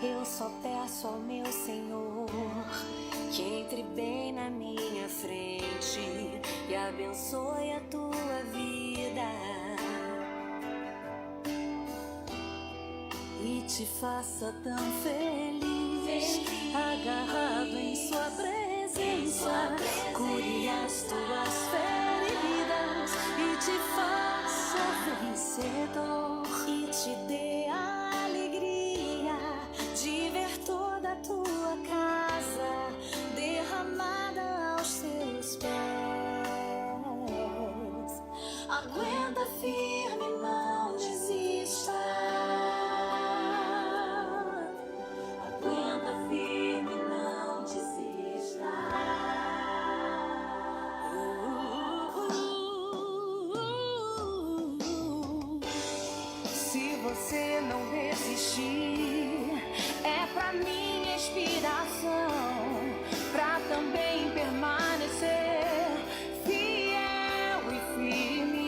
Eu só peço ao meu Senhor que entre bem na minha frente e abençoe a tua vida e te faça tão feliz, agarrado em sua presença, cure as tuas feridas e te faça vencedor e te dê a alegria de ver toda a tua casa derramada aos teus pés. Aguenta firme, não desista. Aguenta firme, não desista. Se você não resistir, é pra minha inspiração, pra também permanecer fiel e firme.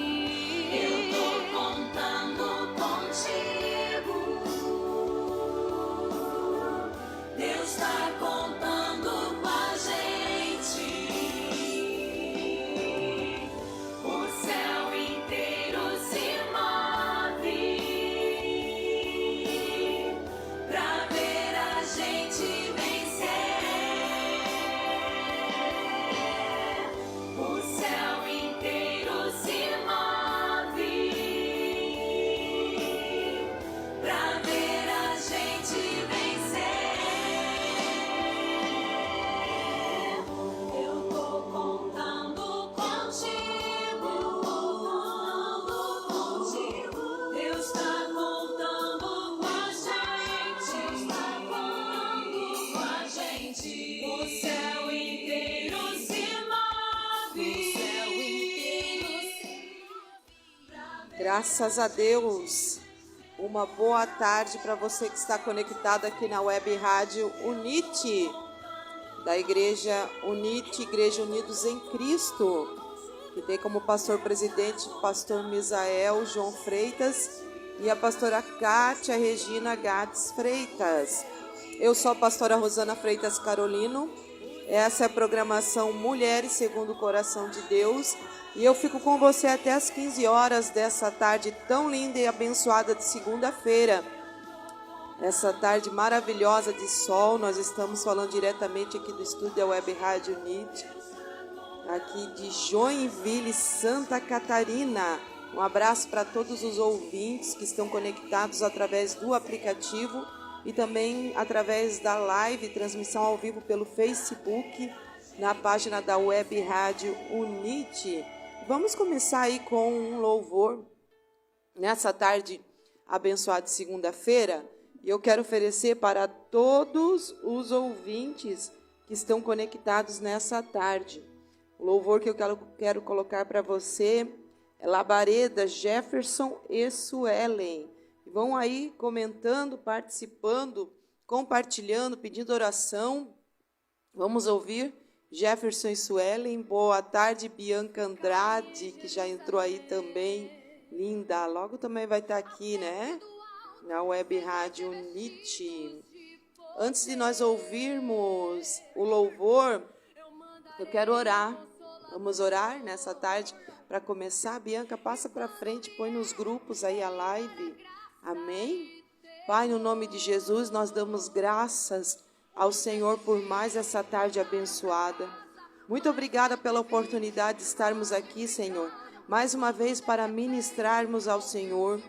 Eu tô contando contigo. Deus tá contando com a gente. O céu inteiro se move pra ver a gente vencer. O céu inteiro se move pra ver a gente vencer. Eu tô contando contigo. Deus tá contando com a gente. O céu inteiro se move. Graças a Deus. Uma boa tarde para você que está conectado aqui na Web Rádio Unite, da Igreja Unite, Igreja Unidos em Cristo, que tem como pastor presidente o pastor Misael João Freitas e a pastora Kátia Regina Gades Freitas. Eu sou a pastora Rosana Freitas Carolino. Essa é a programação Mulheres Segundo o Coração de Deus. E eu fico com você até as 15 horas dessa tarde tão linda e abençoada de segunda-feira. Essa tarde maravilhosa de sol. Nós estamos falando diretamente aqui do estúdio da Web Rádio Unite, aqui de Joinville, Santa Catarina. Um abraço para todos os ouvintes que estão conectados através do aplicativo e também através da live, transmissão ao vivo pelo Facebook, na página da Web Rádio Unite. Vamos começar aí com um louvor nessa tarde abençoada de segunda-feira. E eu quero oferecer para todos os ouvintes que estão conectados nessa tarde. O louvor que eu quero colocar para você é Labareda, Jefferson e Suelen. Vão aí comentando, participando, compartilhando, pedindo oração. Vamos ouvir Jefferson e Suelen. Boa tarde, Bianca Andrade, que já entrou aí também. Linda, logo também vai estar aqui, né? Na Web Rádio Unite. Antes de nós ouvirmos o louvor, eu quero orar. Vamos orar nessa tarde para começar. Bianca, passa para frente, põe nos grupos aí a live. Amém? Pai, no nome de Jesus, nós damos graças ao Senhor por mais essa tarde abençoada. Muito obrigada pela oportunidade de estarmos aqui, Senhor, mais uma vez para ministrarmos ao Senhor,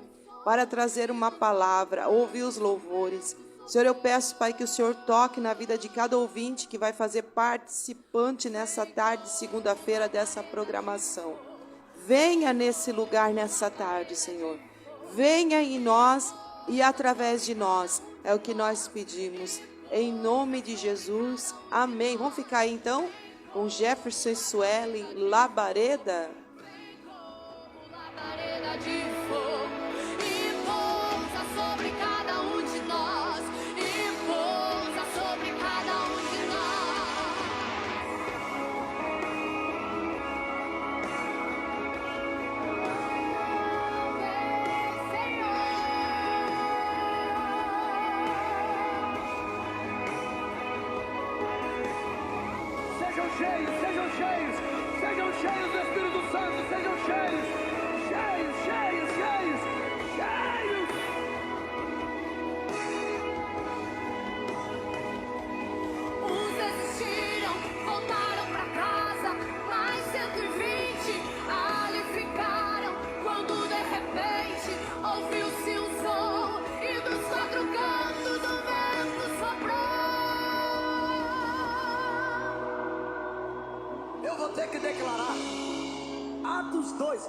para trazer uma palavra, ouvir os louvores. Senhor, eu peço, Pai, que o Senhor toque na vida de cada ouvinte que vai fazer participante nessa tarde, segunda-feira, dessa programação. Venha nesse lugar nessa tarde, Senhor. Venha em nós e através de nós. É o que nós pedimos. Em nome de Jesus. Amém. Vamos ficar aí, então, com Jefferson e Suelen, Labareda. Labareda de fogo e pousa sobre cada um de nós. E pousa sobre cada um de nós.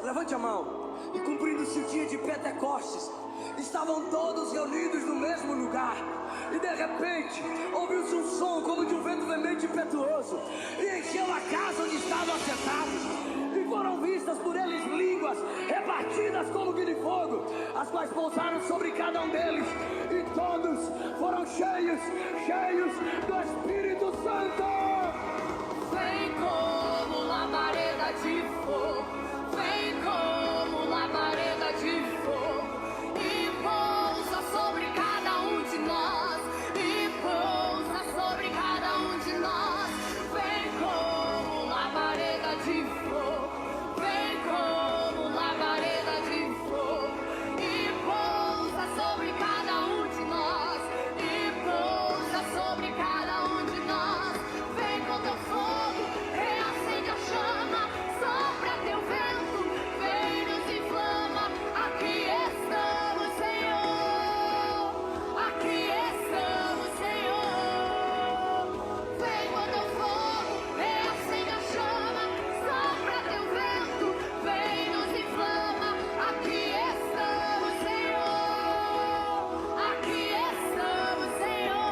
levante a mão. E cumprindo-se o dia de Pentecostes, estavam todos reunidos no mesmo lugar. E de repente, ouviu-se um som como de um vento veemente e impetuoso, e encheu a casa onde estavam assentados. E foram vistas por eles línguas repartidas como que de fogo, as quais pousaram sobre cada um deles. E todos foram cheios do Espírito Santo. Vem como labareda de fogo, vem como labareda de fogo, e pousa sobre cada um de nós, e pousa sobre cada um de nós. Vem como labareda de fogo, vem como labareda de fogo, e pousa sobre cada um de nós, e pousa sobre cada um de nós. Vem com teu fogo, reacende a chama, sopra teu vento, vem nos inflama. Aqui estamos, Senhor, aqui estamos, Senhor. Vem com teu fogo, reacende a chama, sopra teu vento, vem nos inflama. Aqui estamos, Senhor, aqui estamos, Senhor.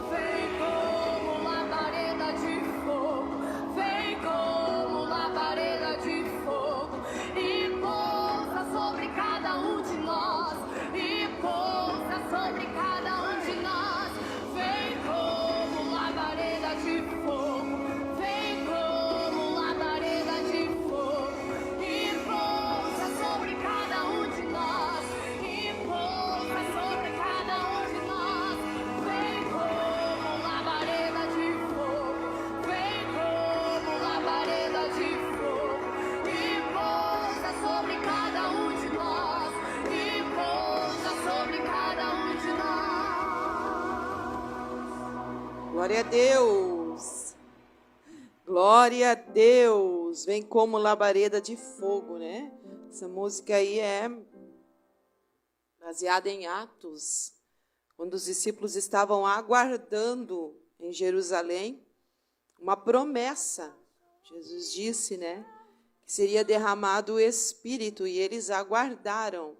Vem como labareda de fogo, vem como labareda de fogo, e pousa sobre cada um de nós, e pousa sobre cada um de nós. Vem como labareda de fogo, vem como labareda de fogo, e pousa sobre cada um de nós, e pousa sobre cada um de nós. Vem como labareda de fogo, vem como labareda de fogo, e pousa sobre cada um de nós, e pousa sobre cada um de nós. Glória a Deus. Glória a Deus. Vem como labareda de fogo, né? Essa música aí é baseada em Atos, quando os discípulos estavam aguardando em Jerusalém uma promessa. Jesus disse, né, que seria derramado o Espírito, e eles aguardaram.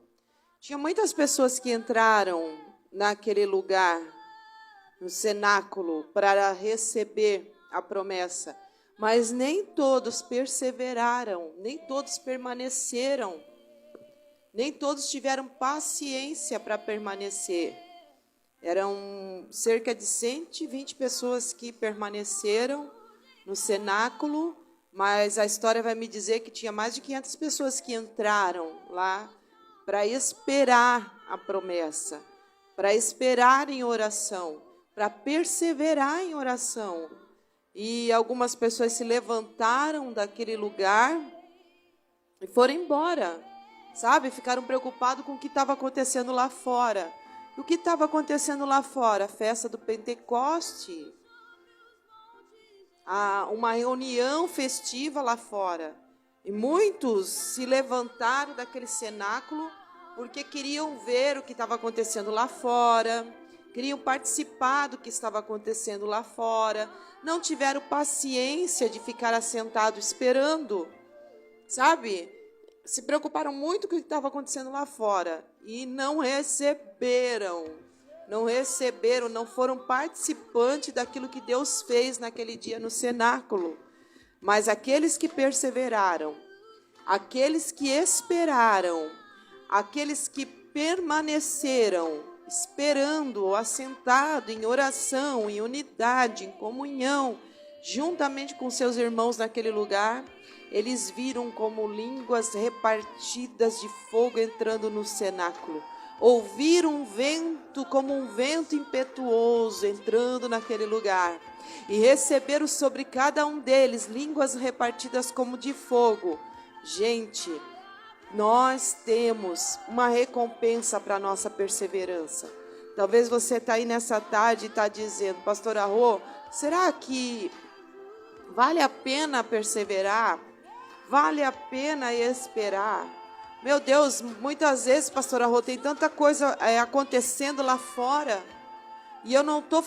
Tinha muitas pessoas que entraram naquele lugar, no cenáculo, para receber a promessa, mas nem todos perseveraram, nem todos permaneceram, nem todos tiveram paciência para permanecer. Eram cerca de 120 pessoas que permaneceram no cenáculo, mas a história vai me dizer que tinha mais de 500 pessoas que entraram lá para esperar a promessa, para esperar em oração, para perseverar em oração. E algumas pessoas se levantaram daquele lugar e foram embora, sabe? Ficaram preocupados com o que estava acontecendo lá fora. E o que estava acontecendo lá fora? A festa do Pentecoste, uma reunião festiva lá fora. E muitos se levantaram daquele cenáculo porque queriam ver o que estava acontecendo lá fora, queriam participar do que estava acontecendo lá fora, não tiveram paciência de ficar assentado esperando, sabe? Se preocuparam muito com o que estava acontecendo lá fora e não receberam, não foram participantes daquilo que Deus fez naquele dia no cenáculo. Mas aqueles que perseveraram, aqueles que esperaram, aqueles que permaneceram esperando, assentado em oração, em unidade, em comunhão, juntamente com seus irmãos naquele lugar, eles viram como línguas repartidas de fogo entrando no cenáculo. Ouviram um vento como um vento impetuoso entrando naquele lugar. E receberam sobre cada um deles línguas repartidas como de fogo. Gente, nós temos uma recompensa para a nossa perseverança. Talvez você está aí nessa tarde e está dizendo: Pastor Arro, será que vale a pena perseverar? Vale a pena esperar? Meu Deus, muitas vezes, Pastor Arro, tem tanta coisa acontecendo lá fora, e eu não estou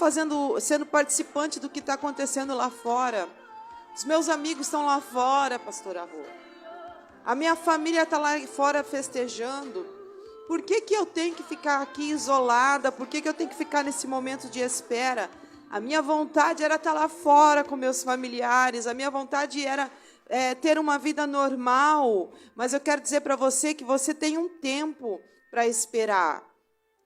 sendo participante do que está acontecendo lá fora. Os meus amigos estão lá fora, Pastor Arro. A minha família está lá fora festejando. Por que eu tenho que ficar aqui isolada? Por que eu tenho que ficar nesse momento de espera? A minha vontade era estar lá fora com meus familiares. A minha vontade era ter uma vida normal. Mas eu quero dizer para você que você tem um tempo para esperar.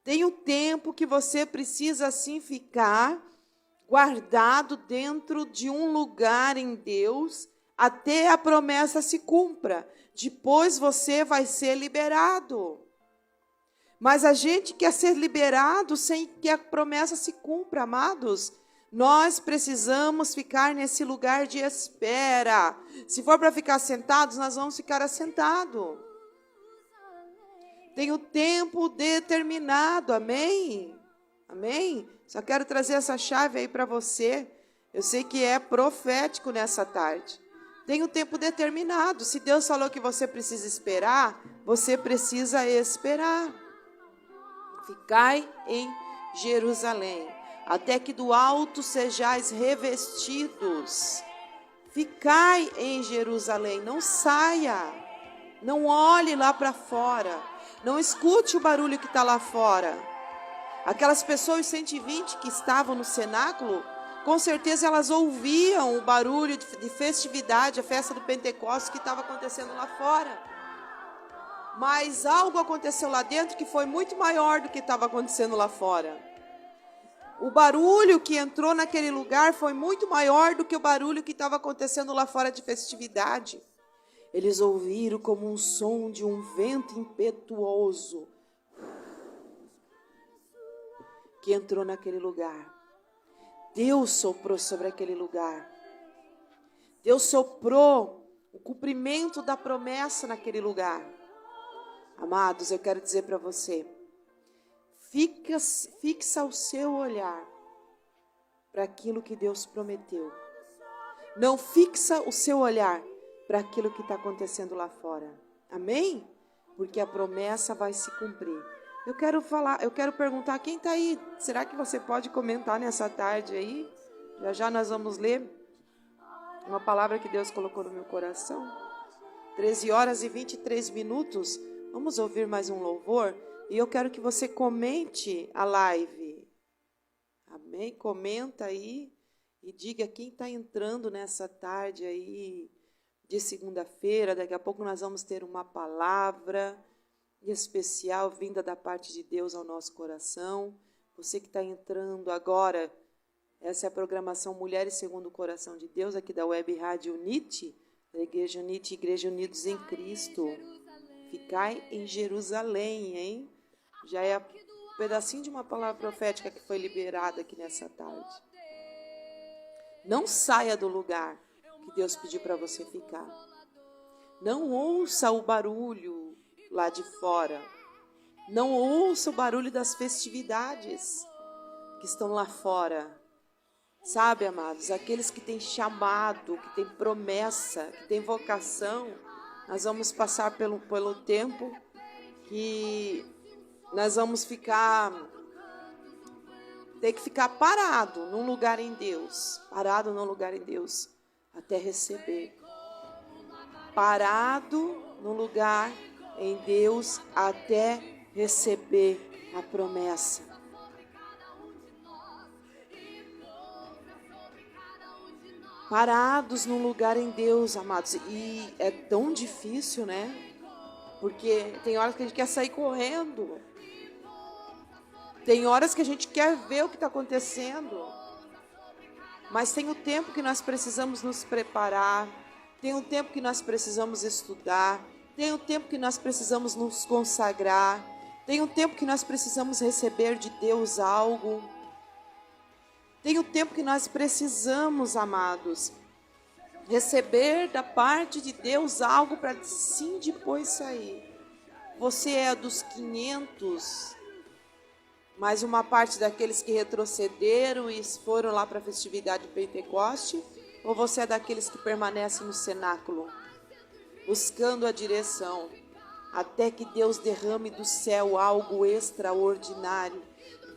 Tem um tempo que você precisa, assim, ficar guardado dentro de um lugar em Deus até a promessa se cumpra. Depois você vai ser liberado. Mas a gente quer ser liberado sem que a promessa se cumpra, amados. Nós precisamos ficar nesse lugar de espera. Se for para ficar sentados, nós vamos ficar assentados. Tem o tempo determinado, amém? Amém? Só quero trazer essa chave aí para você. Eu sei que é profético nessa tarde. Tem um tempo determinado. Se Deus falou que você precisa esperar, você precisa esperar. Ficai em Jerusalém, até que do alto sejais revestidos. Ficai em Jerusalém, não saia. Não olhe lá para fora. Não escute o barulho que está lá fora. Aquelas pessoas 120 que estavam no cenáculo, com certeza elas ouviam o barulho de festividade, a festa do Pentecostes que estava acontecendo lá fora. Mas algo aconteceu lá dentro que foi muito maior do que estava acontecendo lá fora. O barulho que entrou naquele lugar foi muito maior do que o barulho que estava acontecendo lá fora de festividade. Eles ouviram como um som de um vento impetuoso que entrou naquele lugar. Deus soprou sobre aquele lugar. Deus soprou o cumprimento da promessa naquele lugar. Amados, eu quero dizer para você, fixa o seu olhar para aquilo que Deus prometeu. Não fixa o seu olhar para aquilo que está acontecendo lá fora. Amém? Porque a promessa vai se cumprir. Eu quero perguntar, quem está aí? Será que você pode comentar nessa tarde aí? Já nós vamos ler uma palavra que Deus colocou no meu coração. 13h23. Vamos ouvir mais um louvor? E eu quero que você comente a live. Amém? Comenta aí e diga quem está entrando nessa tarde aí de segunda-feira. Daqui a pouco nós vamos ter uma palavra especial vinda da parte de Deus ao nosso coração. Você que está entrando agora, essa é a programação Mulheres Segundo o Coração de Deus, aqui da Web Rádio Unite, da Igreja Unite, Igreja Unidos em Cristo. Ficai em Jerusalém, hein? Já é um pedacinho de uma palavra profética que foi liberada aqui nessa tarde. Não saia do lugar que Deus pediu para você ficar. Não ouça o barulho lá de fora. Não ouça o barulho das festividades que estão lá fora. Sabe, amados, aqueles que têm chamado, que têm promessa, que têm vocação, nós vamos passar pelo tempo que nós vamos ter que ficar parado num lugar em Deus, até receber. Parado num lugar em Deus até receber a promessa. Parados num lugar em Deus, amados. E é tão difícil, né? Porque tem horas que a gente quer sair correndo. Tem horas que a gente quer ver o que está acontecendo. Mas tem o tempo que nós precisamos nos preparar. Tem o tempo que nós precisamos estudar. Tem o tempo que nós precisamos nos consagrar. Tem o tempo que nós precisamos receber de Deus algo. Tem o tempo que nós precisamos, amados, receber da parte de Deus algo para sim depois sair. Você é dos 500, mais uma parte daqueles que retrocederam e foram lá para a festividade de Pentecoste? Ou você é daqueles que permanecem no cenáculo, buscando a direção, até que Deus derrame do céu algo extraordinário?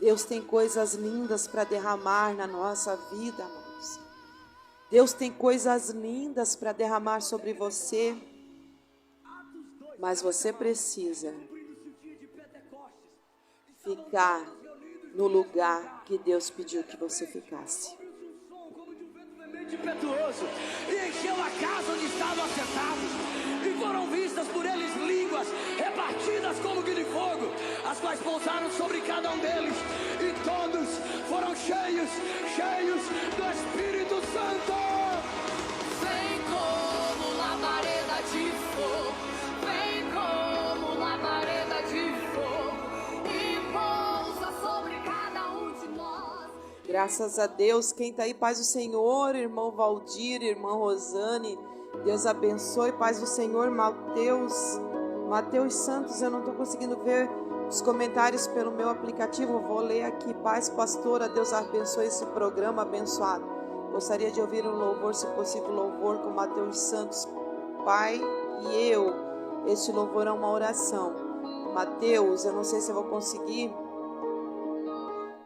Deus tem coisas lindas para derramar na nossa vida, amados. Deus tem coisas lindas para derramar sobre você. Mas você precisa ficar no lugar que Deus pediu que você ficasse. Impetuoso, e encheu a casa onde estavam assentados, e foram vistas por eles línguas repartidas como que de fogo, as quais pousaram sobre cada um deles, e todos foram cheios do Espírito Santo. Vem como labareda de fogo, vem como labareda de fogo, e pousa sobre cada um de nós. Graças a Deus, quem está aí, paz do Senhor, irmão Valdir, irmã Rosane, Deus abençoe, paz do Senhor, Mateus Santos, eu não estou conseguindo ver os comentários pelo meu aplicativo, eu vou ler aqui, paz pastora, Deus abençoe esse programa abençoado, gostaria de ouvir um louvor, se possível louvor com Mateus Santos, Pai e eu, este louvor é uma oração, Mateus, eu não sei se eu vou conseguir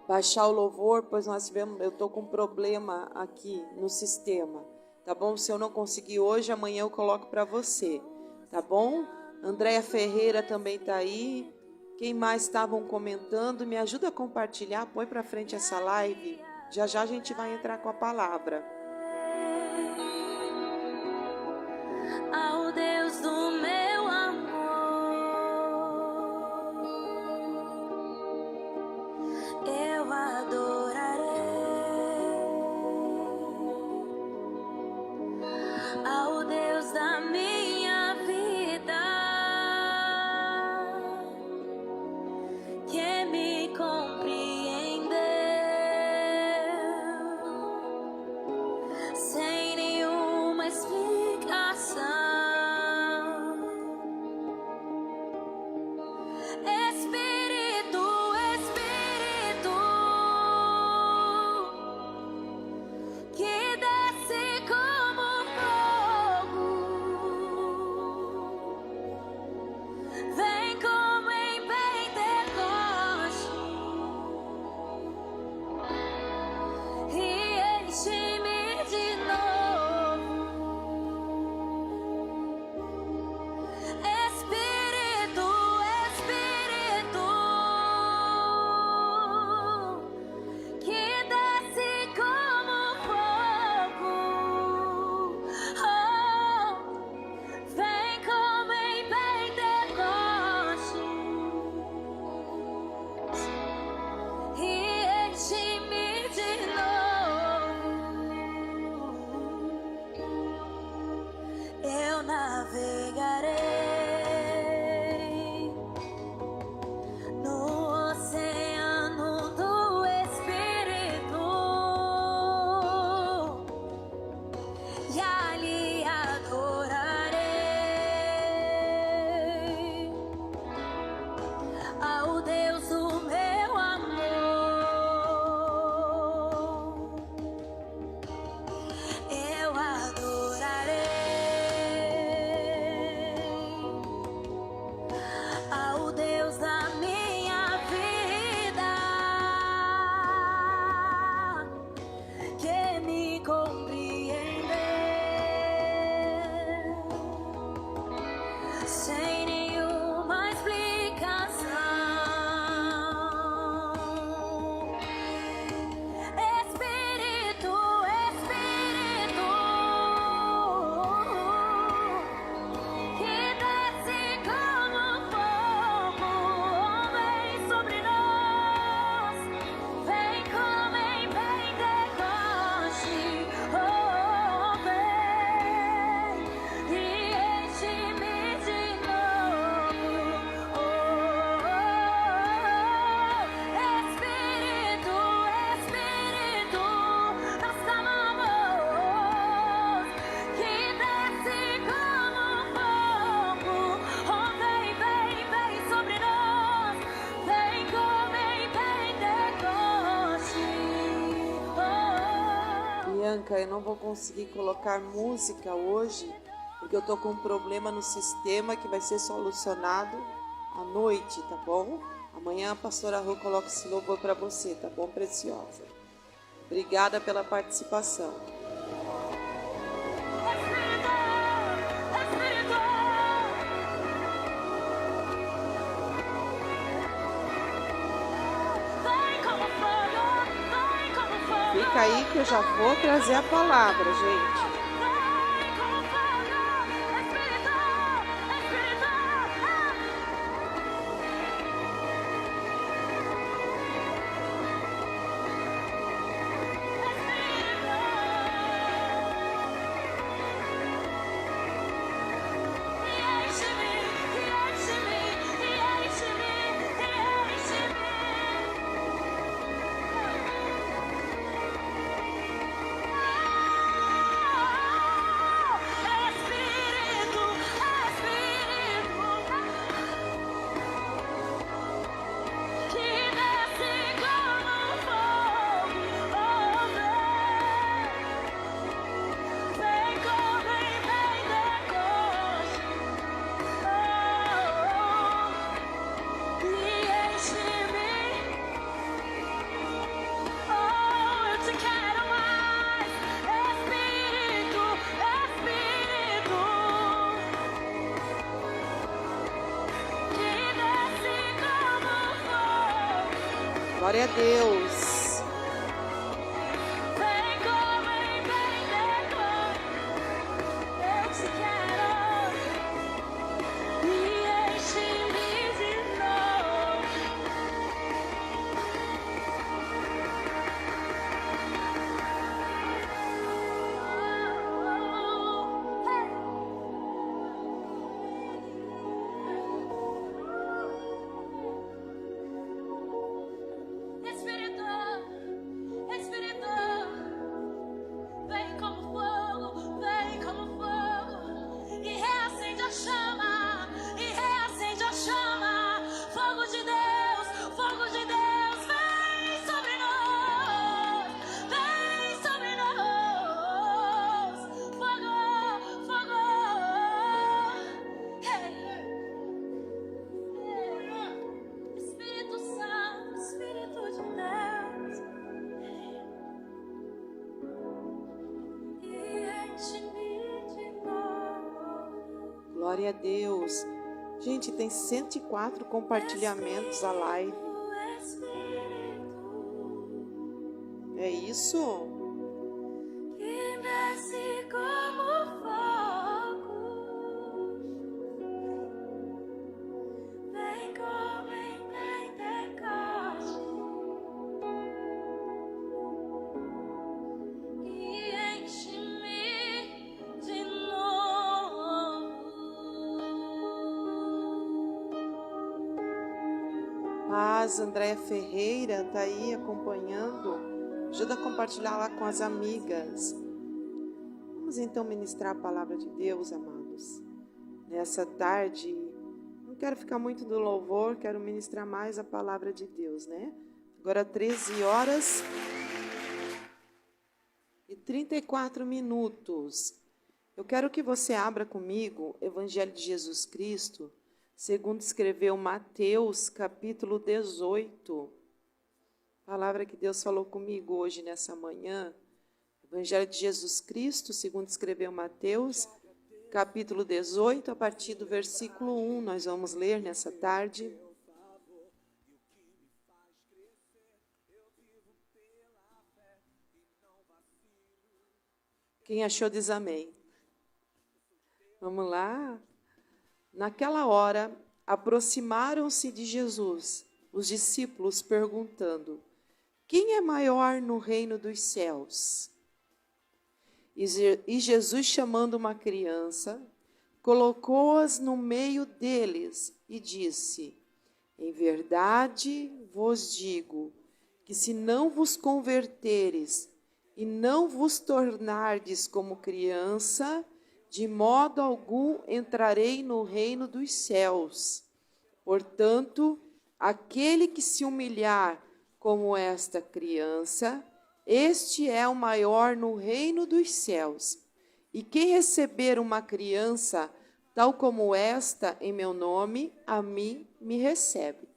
baixar o louvor, pois eu estou com um problema aqui no sistema, tá bom? Se eu não conseguir hoje, amanhã eu coloco para você, tá bom? Andréia Ferreira também está aí. Quem mais estavam comentando? Me ajuda a compartilhar, põe para frente essa live. Já já a gente vai entrar com a palavra. Ao Deus do meu amor, eu adorarei. Ao Deus da minha vida, que me compreendeu sem nenhuma explicação. Espírito, Espírito, que desce como fogo, vem como em Pentecoste e enche-me de novo. Espírito, Espírito, que desce como fogo, oh, vem como em Pentecoste e enche-me de novo. Eu navegarei no oceano do Espírito e ali adorarei ao Deus do meu amor. Eu adorarei ao Deus da minha vida, que me compreendeu sem nenhuma explicação. Espírito, Espírito, que desce como fogo, vem sobre nós, vem como em Pentecoste, oh, vem e enche-me de novo, Espírito, Espírito, nós clamamos, que desce como fogo, oh, vem, vem, vem sobre nós, vem como em Pentecoste, oh. Bianca, eu não vou conseguir colocar música hoje, porque eu estou com um problema no sistema que vai ser solucionado à noite, tá bom? Amanhã a pastora Rô coloca esse louvor para você, tá bom, preciosa? Obrigada pela participação. Espírito, Espírito, Fica aí que eu já vou trazer a palavra, gente. Vem como fogo, Espírito, Espírito. Glória a Deus. Vem dentro, eu te quero, me enche-me de novo. Espírito, Espírito, vem como fogo, e reacende a chama, fogo de Deus, vem sobre nós, fogo, hey. Espírito Santo, Espírito de Deus, e enche-me de novo. Glória a Deus. Gente, tem 104 compartilhamentos a live. É isso? Que desce como fogo, vem como em Pentecoste, e enche-me de novo. Paz, Andréia Ferreira tá aí acompanhando. Ajuda a compartilhar lá com as amigas. Vamos então ministrar a palavra de Deus, amados. Nessa tarde, não quero ficar muito do louvor, quero ministrar mais a palavra de Deus, né? Agora 13 horas e 34 minutos. Eu quero que você abra comigo o Evangelho de Jesus Cristo, segundo escreveu Mateus, capítulo 18. Palavra que Deus falou comigo hoje nessa manhã. Evangelho de Jesus Cristo, segundo escreveu Mateus, capítulo 18, a partir do versículo 1. Nós vamos ler nessa tarde. Quem achou diz amém. Vamos lá. Naquela hora, aproximaram-se de Jesus os discípulos, perguntando: quem é maior no reino dos céus? E Jesus, chamando uma criança, colocou-as no meio deles e disse: em verdade vos digo que se não vos converteres e não vos tornardes como criança, de modo algum entrarei no reino dos céus. Portanto, aquele que se humilhar como esta criança, este é o maior no reino dos céus. E quem receber uma criança, tal como esta, em meu nome, a mim me recebe.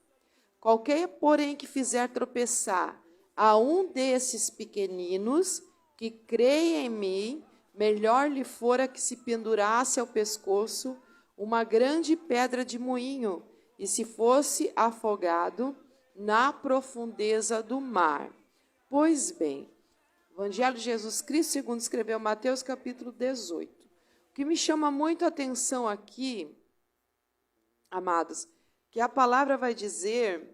Qualquer, porém, que fizer tropeçar a um desses pequeninos, que creia em mim, melhor lhe fora que se pendurasse ao pescoço uma grande pedra de moinho, e se fosse afogado na profundeza do mar. Pois bem, Evangelho de Jesus Cristo, segundo escreveu Mateus, capítulo 18. O que me chama muito a atenção aqui, amados, que a palavra vai dizer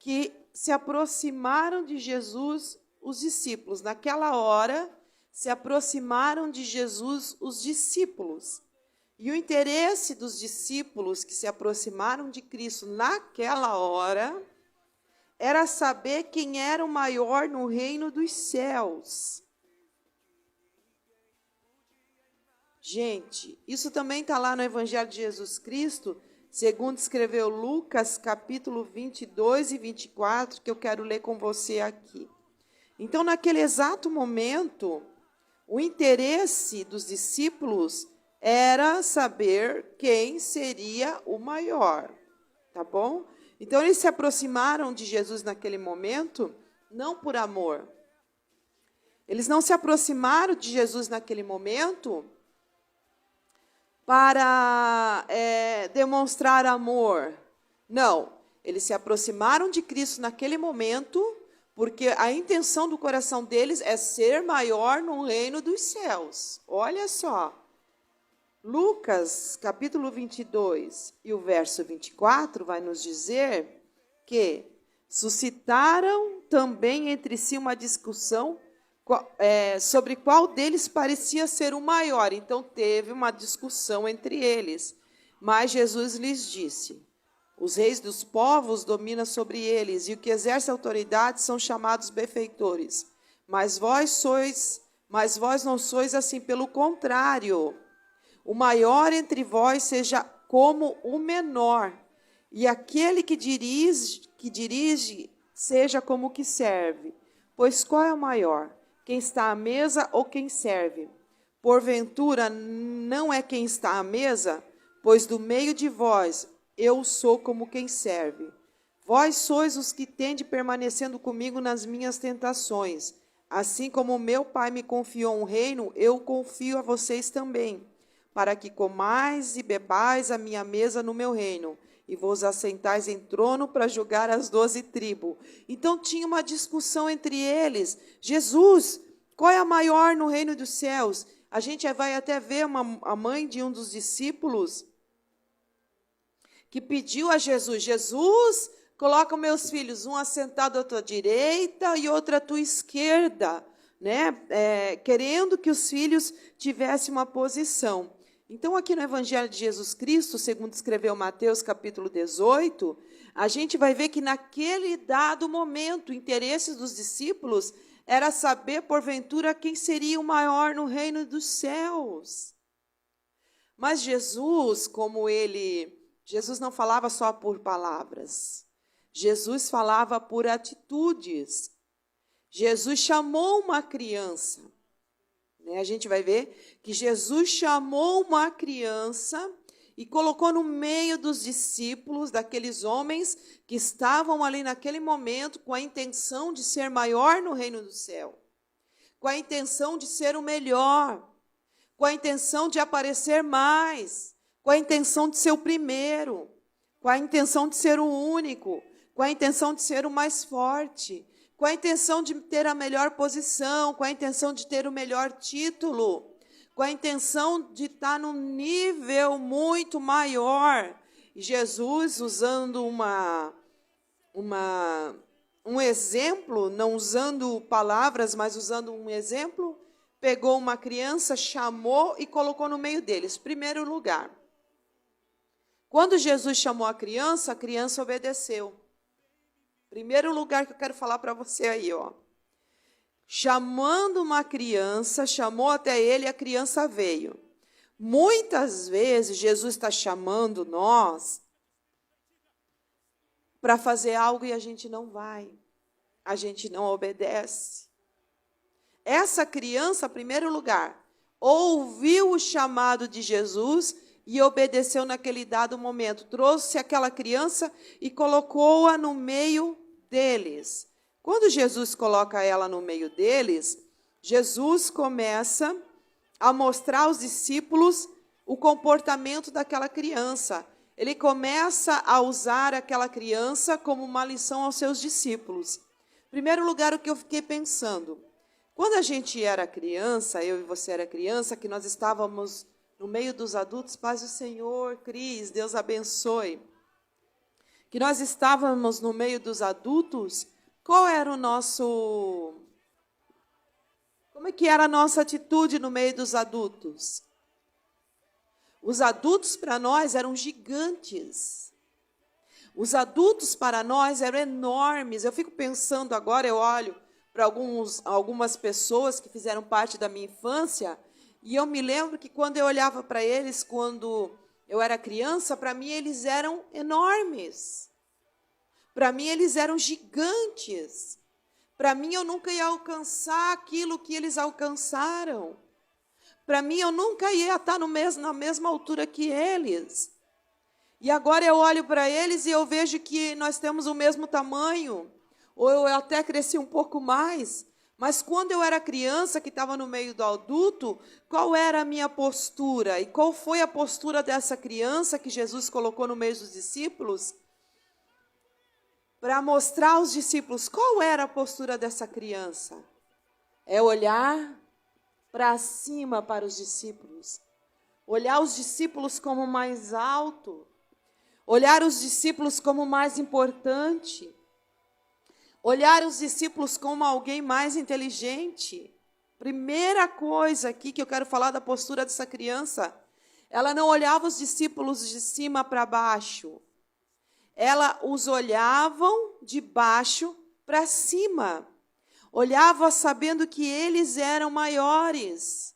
que se aproximaram de Jesus os discípulos. Naquela hora, se aproximaram de Jesus os discípulos. E o interesse dos discípulos que se aproximaram de Cristo naquela hora era saber quem era o maior no reino dos céus. Gente, isso também está lá no Evangelho de Jesus Cristo, segundo escreveu Lucas, capítulo 22 e 24, que eu quero ler com você aqui. Então, naquele exato momento, o interesse dos discípulos era saber quem seria o maior, tá bom? Então, eles se aproximaram de Jesus naquele momento, não por amor. Eles não se aproximaram de Jesus naquele momento para demonstrar amor. Não, eles se aproximaram de Cristo naquele momento, porque a intenção do coração deles é ser maior no reino dos céus. Olha só. Lucas, capítulo 22 e o verso 24 vai nos dizer que suscitaram também entre si uma discussão sobre qual deles parecia ser o maior. Então, teve uma discussão entre eles. Mas Jesus lhes disse: os reis dos povos dominam sobre eles, e o que exerce autoridade são chamados benfeitores. Mas vós não sois assim, pelo contrário. O maior entre vós seja como o menor, e aquele que dirige seja como o que serve. Pois qual é o maior? Quem está à mesa ou quem serve? Porventura, não é quem está à mesa? Pois do meio de vós eu sou como quem serve. Vós sois os que tende permanecendo comigo nas minhas tentações. Assim como o meu Pai me confiou um reino, eu confio a vocês também, para que comais e bebais a minha mesa no meu reino, e vos assentais em trono para julgar as 12 tribos. Então tinha uma discussão entre eles. Jesus, qual é a maior no reino dos céus? A gente vai até ver a mãe de um dos discípulos que pediu a Jesus: Jesus, coloca os meus filhos, um assentado à tua direita e outro à tua esquerda, né? Querendo que os filhos tivessem uma posição. Então, aqui no Evangelho de Jesus Cristo, segundo escreveu Mateus, capítulo 18, a gente vai ver que naquele dado momento, o interesse dos discípulos era saber, porventura, quem seria o maior no reino dos céus. Mas Jesus, Jesus não falava só por palavras. Jesus falava por atitudes. Jesus chamou uma criança. A gente vai ver que Jesus chamou uma criança e colocou no meio dos discípulos, daqueles homens que estavam ali naquele momento com a intenção de ser maior no reino do céu, com a intenção de ser o melhor, com a intenção de aparecer mais, com a intenção de ser o primeiro, com a intenção de ser o único, com a intenção de ser o mais forte, com a intenção de ter a melhor posição, com a intenção de ter o melhor título, com a intenção de estar num nível muito maior. E Jesus, usando um exemplo, não usando palavras, mas usando um exemplo, pegou uma criança, chamou e colocou no meio deles. Primeiro lugar, quando Jesus chamou a criança obedeceu. Primeiro lugar que eu quero falar para você aí, ó. Chamando uma criança, chamou até ele, a criança veio. Muitas vezes Jesus está chamando nós para fazer algo e a gente não vai. A gente não obedece. Essa criança, em primeiro lugar, ouviu o chamado de Jesus e obedeceu naquele dado momento. Trouxe aquela criança e colocou-a no meio deles. Quando Jesus coloca ela no meio deles, Jesus começa a mostrar aos discípulos o comportamento daquela criança. Ele começa a usar aquela criança como uma lição aos seus discípulos. Em primeiro lugar, o que eu fiquei pensando, quando a gente era criança, eu e você era criança, que nós estávamos no meio dos adultos, paz do Senhor, Cris, Deus abençoe, que nós estávamos no meio dos adultos, qual era o nosso... Como é que era a nossa atitude no meio dos adultos? Os adultos para nós eram gigantes. Os adultos para nós eram enormes. Eu fico pensando agora, eu olho para algumas pessoas que fizeram parte da minha infância, e eu me lembro que quando eu olhava para eles, quando eu era criança, para mim eles eram enormes. Para mim eles eram gigantes. Para mim eu nunca ia alcançar aquilo que eles alcançaram. Para mim eu nunca ia estar na mesma altura que eles. E agora eu olho para eles e eu vejo que nós temos o mesmo tamanho, ou eu até cresci um pouco mais. Mas quando eu era criança, que estava no meio do adulto, qual era a minha postura? E qual foi a postura dessa criança que Jesus colocou no meio dos discípulos? Para mostrar aos discípulos qual era a postura dessa criança. É olhar para cima para os discípulos. Olhar os discípulos como mais alto. Olhar os discípulos como mais importante. Olhar os discípulos como alguém mais inteligente. Primeira coisa aqui que eu quero falar da postura dessa criança. Ela não olhava os discípulos de cima para baixo. Ela os olhavam de baixo para cima. Olhava sabendo que eles eram maiores.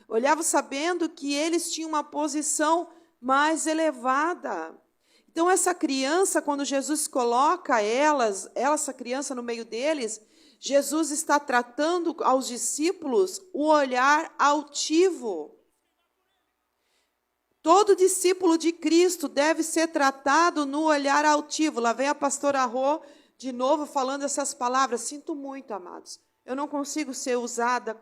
Olhava sabendo que eles tinham uma posição mais elevada. Então, essa criança, quando Jesus coloca essa criança no meio deles, Jesus está tratando aos discípulos o olhar altivo. Todo discípulo de Cristo deve ser tratado no olhar altivo. Lá vem a pastora Rô de novo falando essas palavras. Sinto muito, amados. Eu não consigo ser usada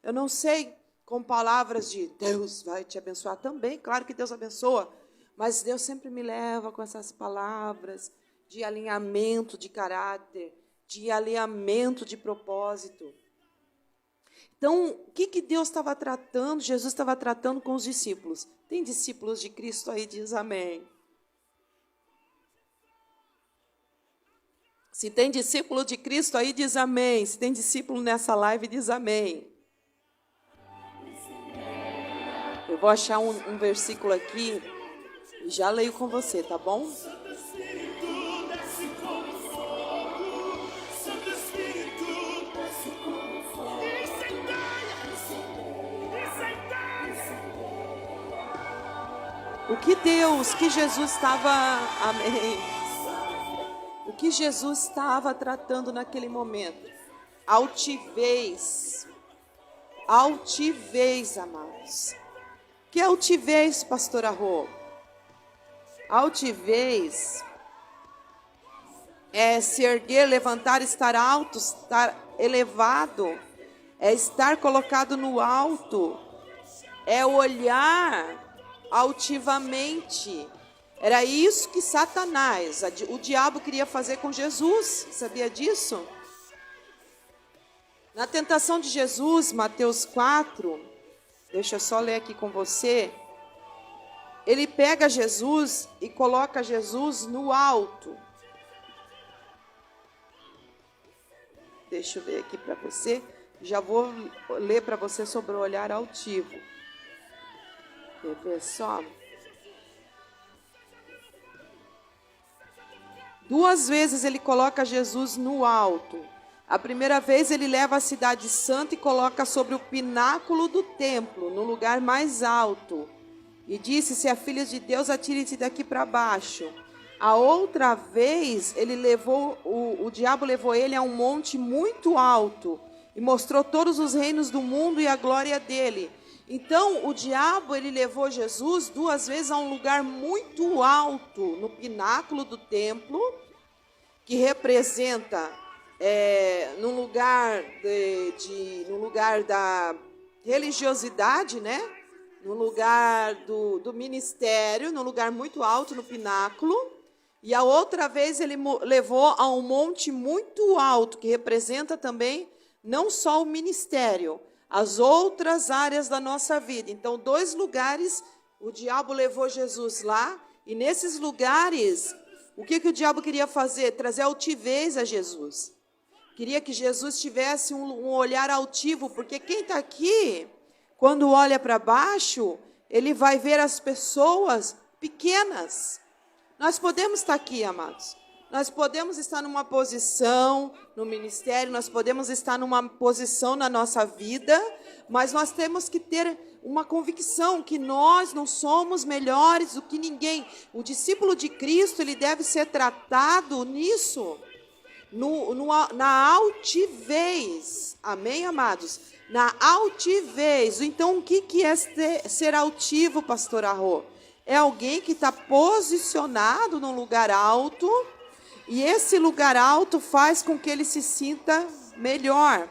eu não sei, com palavras de Deus vai te abençoar também. Claro que Deus abençoa. Mas Deus sempre me leva com essas palavras de alinhamento de caráter, de alinhamento de propósito. Então, o que Deus estava tratando? Jesus estava tratando com os discípulos. Tem discípulos de Cristo aí? Diz amém. Se tem discípulo de Cristo aí, diz amém. Se tem discípulo nessa live, diz amém. Eu vou achar um versículo aqui e já leio com você, tá bom? que Jesus estava, amém, o que Jesus estava tratando naquele momento? Altivez, amados. Que altivez, pastora Rô? Altivez é se erguer, levantar, estar alto, estar elevado, é estar colocado no alto, é olhar altivamente. Era isso que Satanás, o diabo, queria fazer com Jesus. Sabia disso? Na tentação de Jesus, Mateus 4, deixa eu só ler aqui com você. Ele pega Jesus e coloca Jesus no alto. Deixa eu ver aqui para você. Já vou ler para você sobre o olhar altivo. Quer ver só? 2 vezes ele coloca Jesus no alto. A primeira vez ele leva a cidade santa e coloca sobre o pináculo do templo, no lugar mais alto. E disse: se é filho de Deus, atire-se daqui para baixo. A outra vez, o diabo levou ele a um monte muito alto e mostrou todos os reinos do mundo e a glória dele. Então, o diabo, ele levou Jesus 2 vezes a um lugar muito alto, no pináculo do templo, que representa, no lugar da religiosidade, né? No lugar do ministério, no lugar muito alto, no pináculo. E a outra vez ele levou a um monte muito alto, que representa também não só o ministério, as outras áreas da nossa vida. Então, 2 lugares, o diabo levou Jesus lá, e nesses lugares, o que o diabo queria fazer? Trazer altivez a Jesus. Queria que Jesus tivesse um olhar altivo, porque quem está aqui, quando olha para baixo, ele vai ver as pessoas pequenas. Nós podemos estar aqui, amados. Nós podemos estar numa posição no ministério, nós podemos estar numa posição na nossa vida, mas nós temos que ter uma convicção que nós não somos melhores do que ninguém. O discípulo de Cristo, ele deve ser tratado nisso, na altivez. Amém, amados? Na altivez. Então, o que é ser altivo, pastor Arro? É alguém que está posicionado num lugar alto, e esse lugar alto faz com que ele se sinta melhor,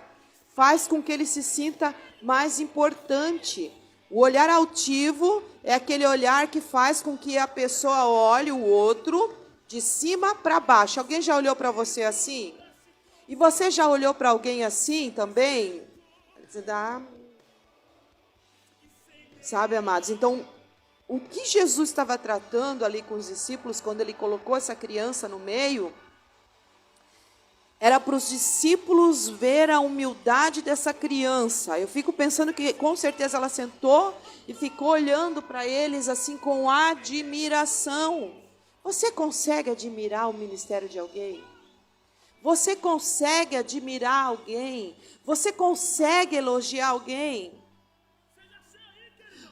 faz com que ele se sinta mais importante. O olhar altivo é aquele olhar que faz com que a pessoa olhe o outro de cima para baixo. Alguém já olhou para você assim? E você já olhou para alguém assim também? Você dá... Sabe, amados? Então, o que Jesus estava tratando ali com os discípulos, quando ele colocou essa criança no meio, era para os discípulos ver a humildade dessa criança. Eu fico pensando que com certeza ela sentou e ficou olhando para eles assim com admiração. Você consegue admirar o ministério de alguém? Você consegue admirar alguém? Você consegue elogiar alguém?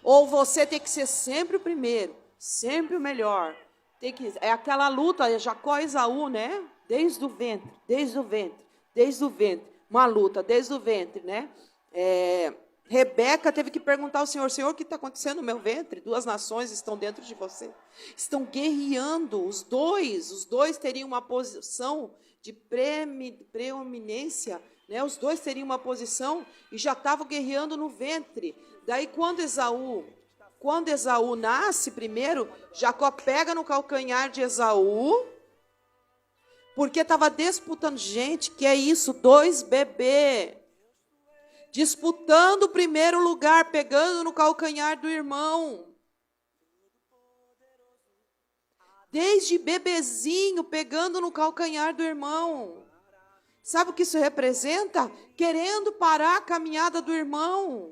Ou você tem que ser sempre o primeiro, sempre o melhor. É aquela luta, Jacó e Esaú, né? Desde o ventre. Uma luta, desde o ventre, né? Rebeca teve que perguntar ao Senhor, Senhor, o que está acontecendo no meu ventre? 2 nações estão dentro de você. Estão guerreando, os dois teriam uma posição de preeminência, né? Os dois teriam uma posição e já estavam guerreando no ventre. Daí, quando Esaú nasce primeiro, Jacó pega no calcanhar de Esaú, porque estava disputando. Gente, que é isso? 2 bebês. Disputando o primeiro lugar, pegando no calcanhar do irmão. Desde bebezinho, pegando no calcanhar do irmão. Sabe o que isso representa? Querendo parar a caminhada do irmão.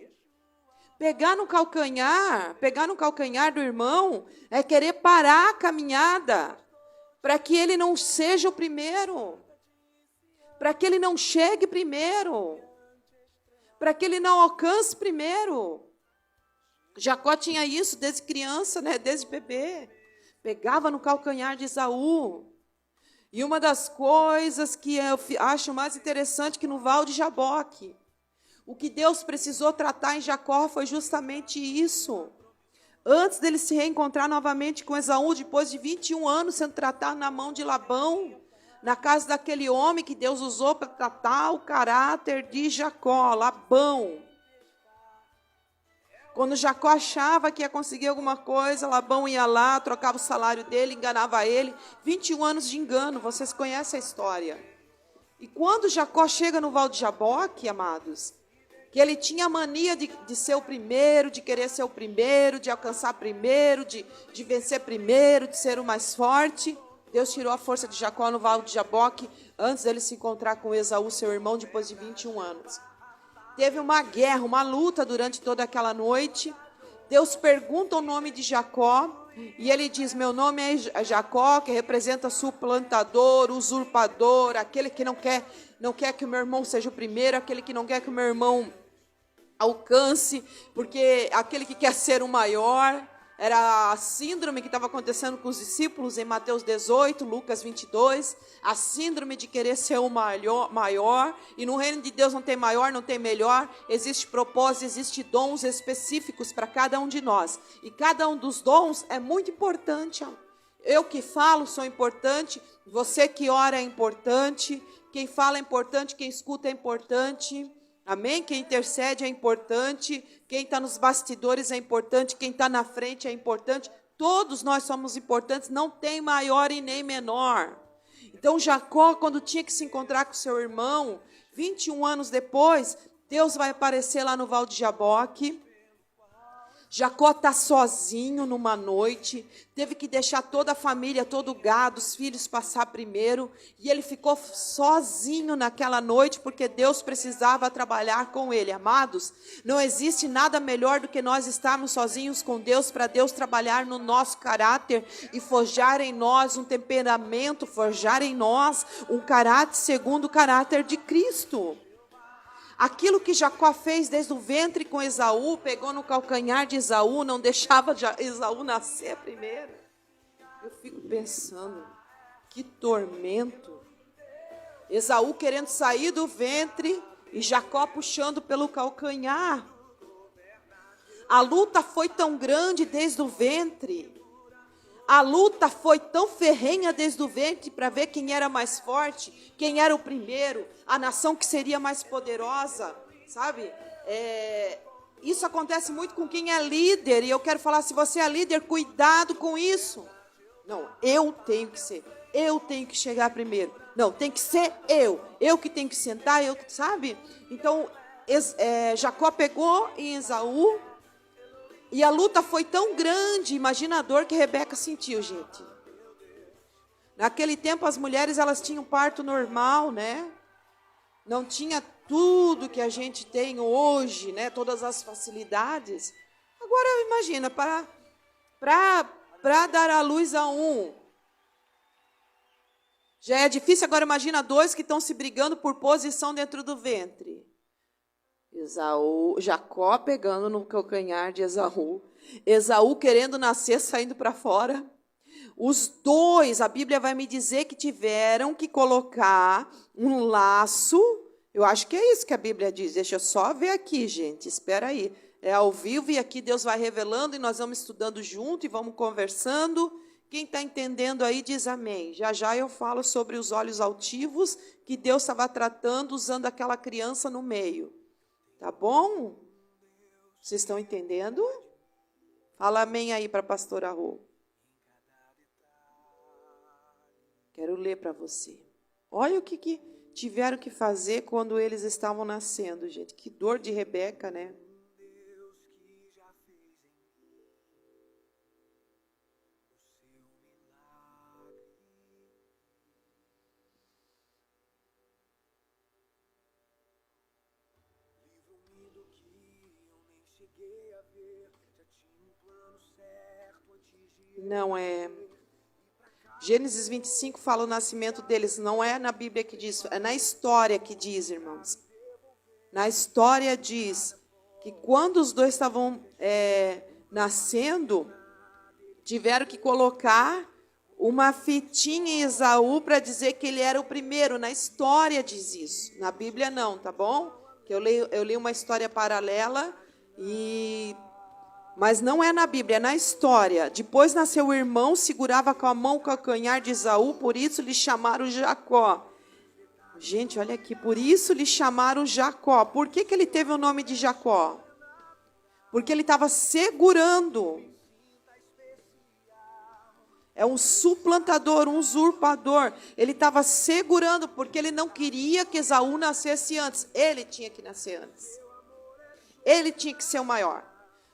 Pegar no calcanhar do irmão é querer parar a caminhada para que ele não seja o primeiro, para que ele não chegue primeiro, para que ele não alcance primeiro. Jacó tinha isso desde criança, né? Desde bebê. Pegava no calcanhar de Esaú. E uma das coisas que eu acho mais interessante que no Val de Jaboque, o que Deus precisou tratar em Jacó foi justamente isso. Antes dele se reencontrar novamente com Esaú, depois de 21 anos sendo tratado na mão de Labão, na casa daquele homem que Deus usou para tratar o caráter de Jacó, Labão. Quando Jacó achava que ia conseguir alguma coisa, Labão ia lá, trocava o salário dele, enganava ele. 21 anos de engano, vocês conhecem a história. E quando Jacó chega no Val de Jaboque, amados, que ele tinha a mania de ser o primeiro, de querer ser o primeiro, de alcançar primeiro, de vencer primeiro, de ser o mais forte. Deus tirou a força de Jacó no Val de Jaboque antes dele se encontrar com Esaú, seu irmão, depois de 21 anos. Teve uma guerra, uma luta durante toda aquela noite. Deus pergunta o nome de Jacó e ele diz, meu nome é Jacó, que representa suplantador, usurpador, aquele que não quer que o meu irmão seja o primeiro, aquele que não quer que o meu irmão alcance, porque aquele que quer ser o maior. Era a síndrome que estava acontecendo com os discípulos em Mateus 18, Lucas 22, a síndrome de querer ser o maior, e no reino de Deus não tem maior, não tem melhor, existe propósito, existe dons específicos para cada um de nós, e cada um dos dons é muito importante. Eu que falo sou importante, você que ora é importante, quem fala é importante, quem escuta é importante. Amém? Quem intercede é importante, quem está nos bastidores é importante, quem está na frente é importante. Todos nós somos importantes, não tem maior e nem menor. Então Jacó, quando tinha que se encontrar com seu irmão, 21 anos depois, Deus vai aparecer lá no Val de Jaboque. Jacó está sozinho numa noite, teve que deixar toda a família, todo o gado, os filhos passar primeiro, e ele ficou sozinho naquela noite, porque Deus precisava trabalhar com ele. Amados, não existe nada melhor do que nós estarmos sozinhos com Deus, para Deus trabalhar no nosso caráter e forjar em nós um temperamento, forjar em nós um caráter segundo o caráter de Cristo. Aquilo que Jacó fez desde o ventre com Esaú, pegou no calcanhar de Esaú, não deixava Esaú nascer primeiro. Eu fico pensando, que tormento. Esaú querendo sair do ventre e Jacó puxando pelo calcanhar. A luta foi tão grande desde o ventre. A luta foi tão ferrenha desde o ventre para ver quem era mais forte, quem era o primeiro, a nação que seria mais poderosa, sabe? Isso acontece muito com quem é líder, e eu quero falar, se você é líder, cuidado com isso. Não, eu tenho que chegar primeiro. Não, tem que ser eu que tenho que sentar, sabe? Então, Jacó pegou em Esaú, e a luta foi tão grande, imagina a dor que Rebeca sentiu, gente. Naquele tempo as mulheres elas tinham parto normal, né? Não tinha tudo que a gente tem hoje, né? Todas as facilidades. Agora imagina, para dar à luz a um, já é difícil, agora imagina dois que estão se brigando por posição dentro do ventre. Jacó pegando no calcanhar de Esaú. Esaú querendo nascer, saindo para fora. Os dois, a Bíblia vai me dizer que tiveram que colocar um laço. Eu acho que é isso que a Bíblia diz. Deixa eu só ver aqui, gente. Espera aí. É ao vivo e aqui Deus vai revelando e nós vamos estudando junto e vamos conversando. Quem está entendendo aí diz amém. Já já eu falo sobre os olhos altivos que Deus estava tratando usando aquela criança no meio. Tá bom? Vocês estão entendendo? Fala amém aí para a pastora Rô. Quero ler para você. Olha o que tiveram que fazer quando eles estavam nascendo, gente. Que dor de Rebeca, né? Não é. Gênesis 25 fala o nascimento deles. Não é na Bíblia que diz, é na história que diz, irmãos. Na história diz que quando os dois estavam nascendo, tiveram que colocar uma fitinha em Esaú para dizer que ele era o primeiro. Na história diz isso. Na Bíblia não, tá bom? Que eu li uma história paralela mas não é na Bíblia, é na história. Depois nasceu o irmão, segurava com a mão o calcanhar de Esaú, por isso lhe chamaram Jacó. Gente, olha aqui, por isso lhe chamaram Jacó. Por que ele teve o nome de Jacó? Porque ele estava segurando. É um suplantador, um usurpador. Ele estava segurando, porque ele não queria que Esaú nascesse antes. Ele tinha que nascer antes. Ele tinha que ser o maior.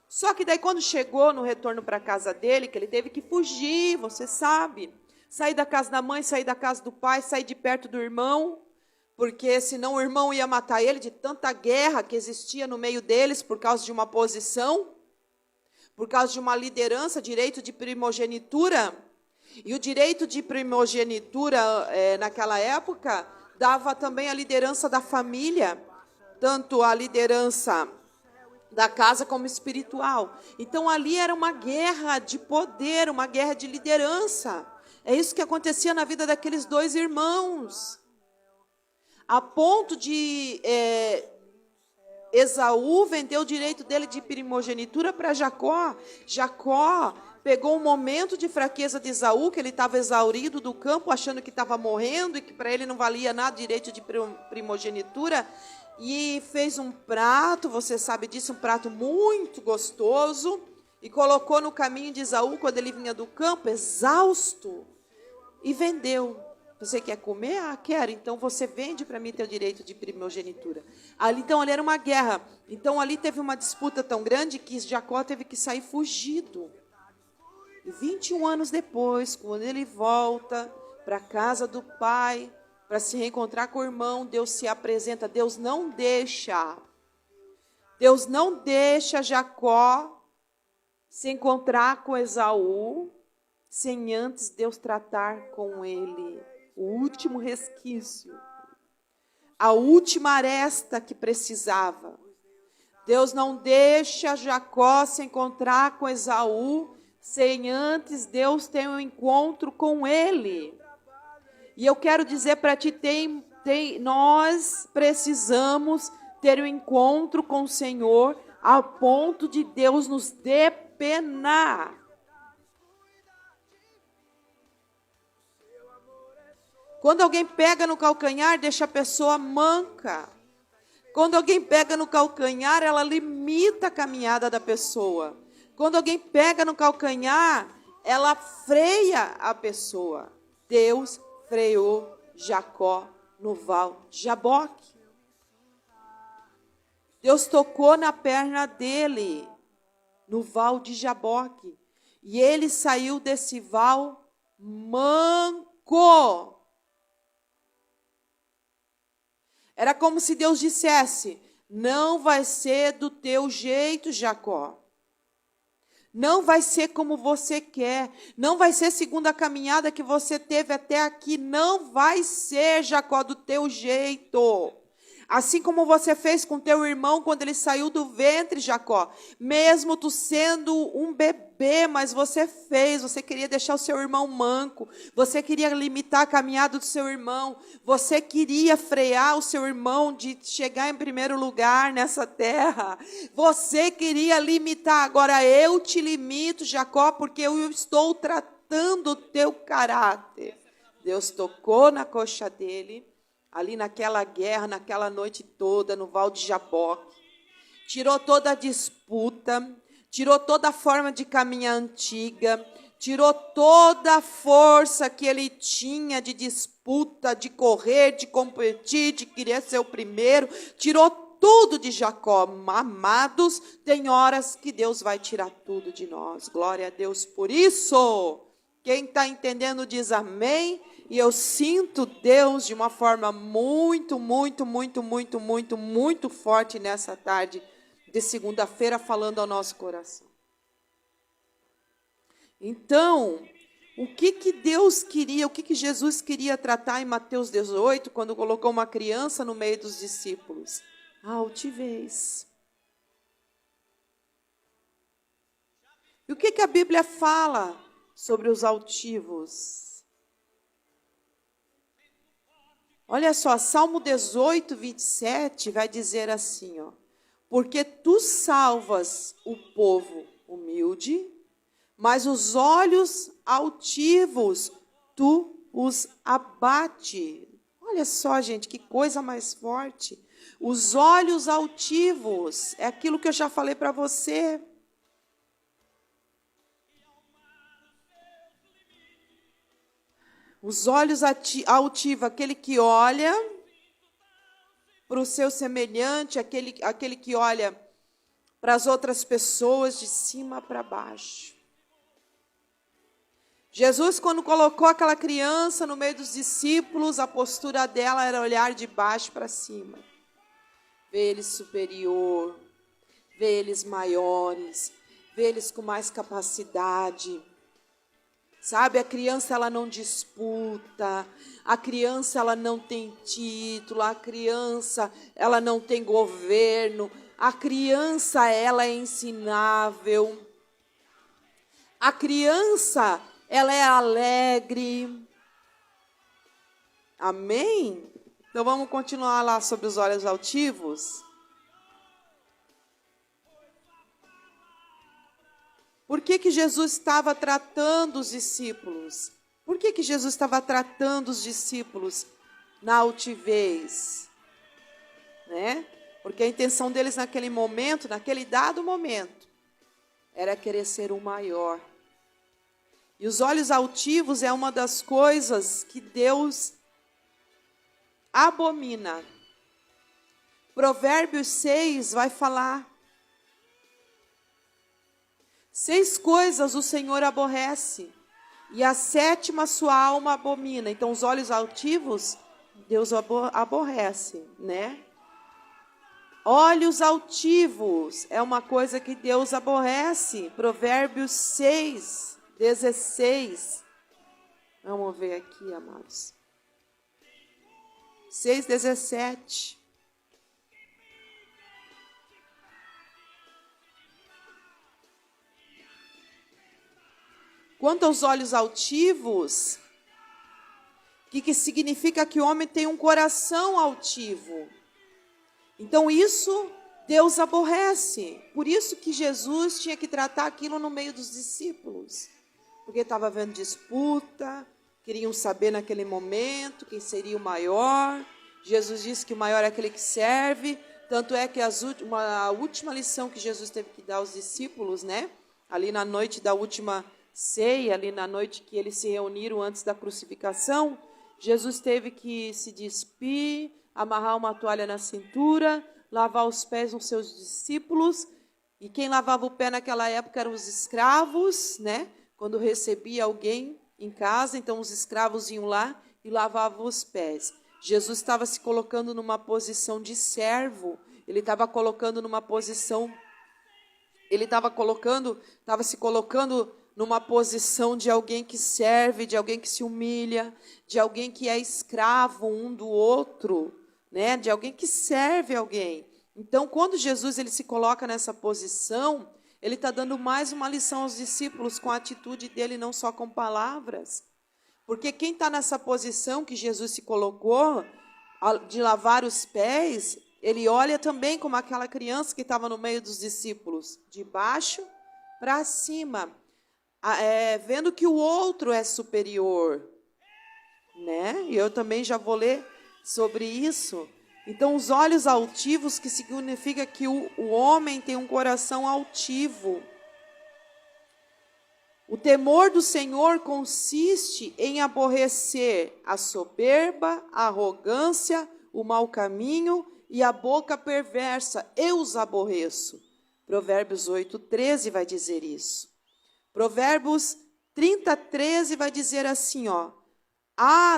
Só que daí quando chegou no retorno para a casa dele, que ele teve que fugir, você sabe. Sair da casa da mãe, sair da casa do pai, sair de perto do irmão, porque senão o irmão ia matar ele de tanta guerra que existia no meio deles por causa de uma posição, por causa de uma liderança, direito de primogenitura. E o direito de primogenitura naquela época dava também a liderança da família, tanto a liderança da casa como espiritual. Então ali era uma guerra de poder, uma guerra de liderança. É isso que acontecia na vida daqueles dois irmãos. A ponto de Esaú vender o direito dele de primogenitura para Jacó. Jacó pegou um momento de fraqueza de Esaú, que ele estava exaurido do campo, achando que estava morrendo e que para ele não valia nada o direito de primogenitura, e fez um prato, você sabe disso, um prato muito gostoso, e colocou no caminho de Esaú quando ele vinha do campo, exausto, e vendeu. Você quer comer? Ah, quero. Então você vende para mim teu direito de primogenitura. Então ali era uma guerra. Então ali teve uma disputa tão grande que Jacó teve que sair fugido. E 21 anos depois, quando ele volta para a casa do pai, para se reencontrar com o irmão, Deus se apresenta. Deus não deixa Jacó se encontrar com Esaú sem antes Deus tratar com ele. O último resquício, a última aresta que precisava. Deus não deixa Jacó se encontrar com Esaú sem antes Deus ter um encontro com ele. E eu quero dizer para ti, nós precisamos ter um encontro com o Senhor a ponto de Deus nos depenar. Quando alguém pega no calcanhar, deixa a pessoa manca. Quando alguém pega no calcanhar, ela limita a caminhada da pessoa. Quando alguém pega no calcanhar, ela freia a pessoa. Deus freou Jacó no val de Jaboque. Deus tocou na perna dele, no val de Jaboque. E ele saiu desse val manco. Era como se Deus dissesse: não vai ser do teu jeito, Jacó. Não vai ser como você quer. Não vai ser segundo a caminhada que você teve até aqui. Não vai ser, Jacó, do teu jeito. Assim como você fez com teu irmão quando ele saiu do ventre, Jacó. Mesmo tu sendo um bebê, mas você queria deixar o seu irmão manco. Você queria limitar a caminhada do seu irmão. Você queria frear o seu irmão de chegar em primeiro lugar nessa terra. Você queria limitar. Agora eu te limito, Jacó, porque eu estou tratando o teu caráter. Deus tocou na coxa dele. Ali naquela guerra, naquela noite toda, no val de Jaboque, tirou toda a disputa, tirou toda a forma de caminhar antiga, tirou toda a força que ele tinha de disputa, de correr, de competir, de querer ser o primeiro, tirou tudo de Jacó. Amados, tem horas que Deus vai tirar tudo de nós. Glória a Deus por isso. Quem está entendendo diz amém. E eu sinto Deus de uma forma muito, muito, muito, muito, muito, muito forte nessa tarde de segunda-feira, falando ao nosso coração. Então, o que Deus queria, o que Jesus queria tratar em Mateus 18, quando colocou uma criança no meio dos discípulos? A altivez. E o que a Bíblia fala sobre os altivos? Olha só, Salmo 18, 27 vai dizer assim, ó: porque tu salvas o povo humilde, mas os olhos altivos tu os abate. Olha só, gente, que coisa mais forte. Os olhos altivos é aquilo que eu já falei para você. Os olhos altivos, aquele que olha para o seu semelhante, aquele que olha para as outras pessoas de cima para baixo. Jesus, quando colocou aquela criança no meio dos discípulos, a postura dela era olhar de baixo para cima. Ver eles superior, ver eles maiores, ver eles com mais capacidade. Sabe, a criança ela não disputa, a criança ela não tem título, a criança ela não tem governo, a criança ela é ensinável, a criança ela é alegre. Amém? Então vamos continuar lá sobre os olhos altivos. Por que Jesus estava tratando os discípulos? Por que Jesus estava tratando os discípulos na altivez? Né? Porque a intenção deles naquele momento, naquele dado momento, era querer ser o maior. E os olhos altivos é uma das coisas que Deus abomina. Provérbios 6 vai falar. 6 coisas o Senhor aborrece, e a 7ª sua alma abomina. Então, os olhos altivos, Deus aborrece, né? Olhos altivos é uma coisa que Deus aborrece. Provérbios 6, 16. Vamos ver aqui, amados. 6, 17. Quanto aos olhos altivos, o que significa que o homem tem um coração altivo. Então isso Deus aborrece. Por isso que Jesus tinha que tratar aquilo no meio dos discípulos. Porque estava havendo disputa, queriam saber naquele momento quem seria o maior. Jesus disse que o maior é aquele que serve. Tanto é que a última lição que Jesus teve que dar aos discípulos, né? Ali na noite da última ceia, ali na noite que eles se reuniram antes da crucificação, Jesus teve que se despir, amarrar uma toalha na cintura, lavar os pés dos seus discípulos. E quem lavava o pé naquela época eram os escravos, né? Quando recebia alguém em casa, então os escravos iam lá e lavavam os pés. Jesus estava se colocando numa posição de servo, ele estava colocando numa posição, estava se colocando numa posição de alguém que serve, de alguém que se humilha, de alguém que é escravo um do outro, né? De alguém que serve alguém. Então, quando Jesus ele se coloca nessa posição, ele está dando mais uma lição aos discípulos com a atitude dele, não só com palavras. Porque quem está nessa posição que Jesus se colocou, de lavar os pés, ele olha também como aquela criança que estava no meio dos discípulos, de baixo para cima, vendo que o outro é superior, né? E eu também já vou ler sobre isso. Então, os olhos altivos, que significa que o homem tem um coração altivo. O temor do Senhor consiste em aborrecer a soberba, a arrogância, o mau caminho e a boca perversa. Eu os aborreço. Provérbios 8, 13 vai dizer isso. Provérbios 30, 13 vai dizer assim, ó.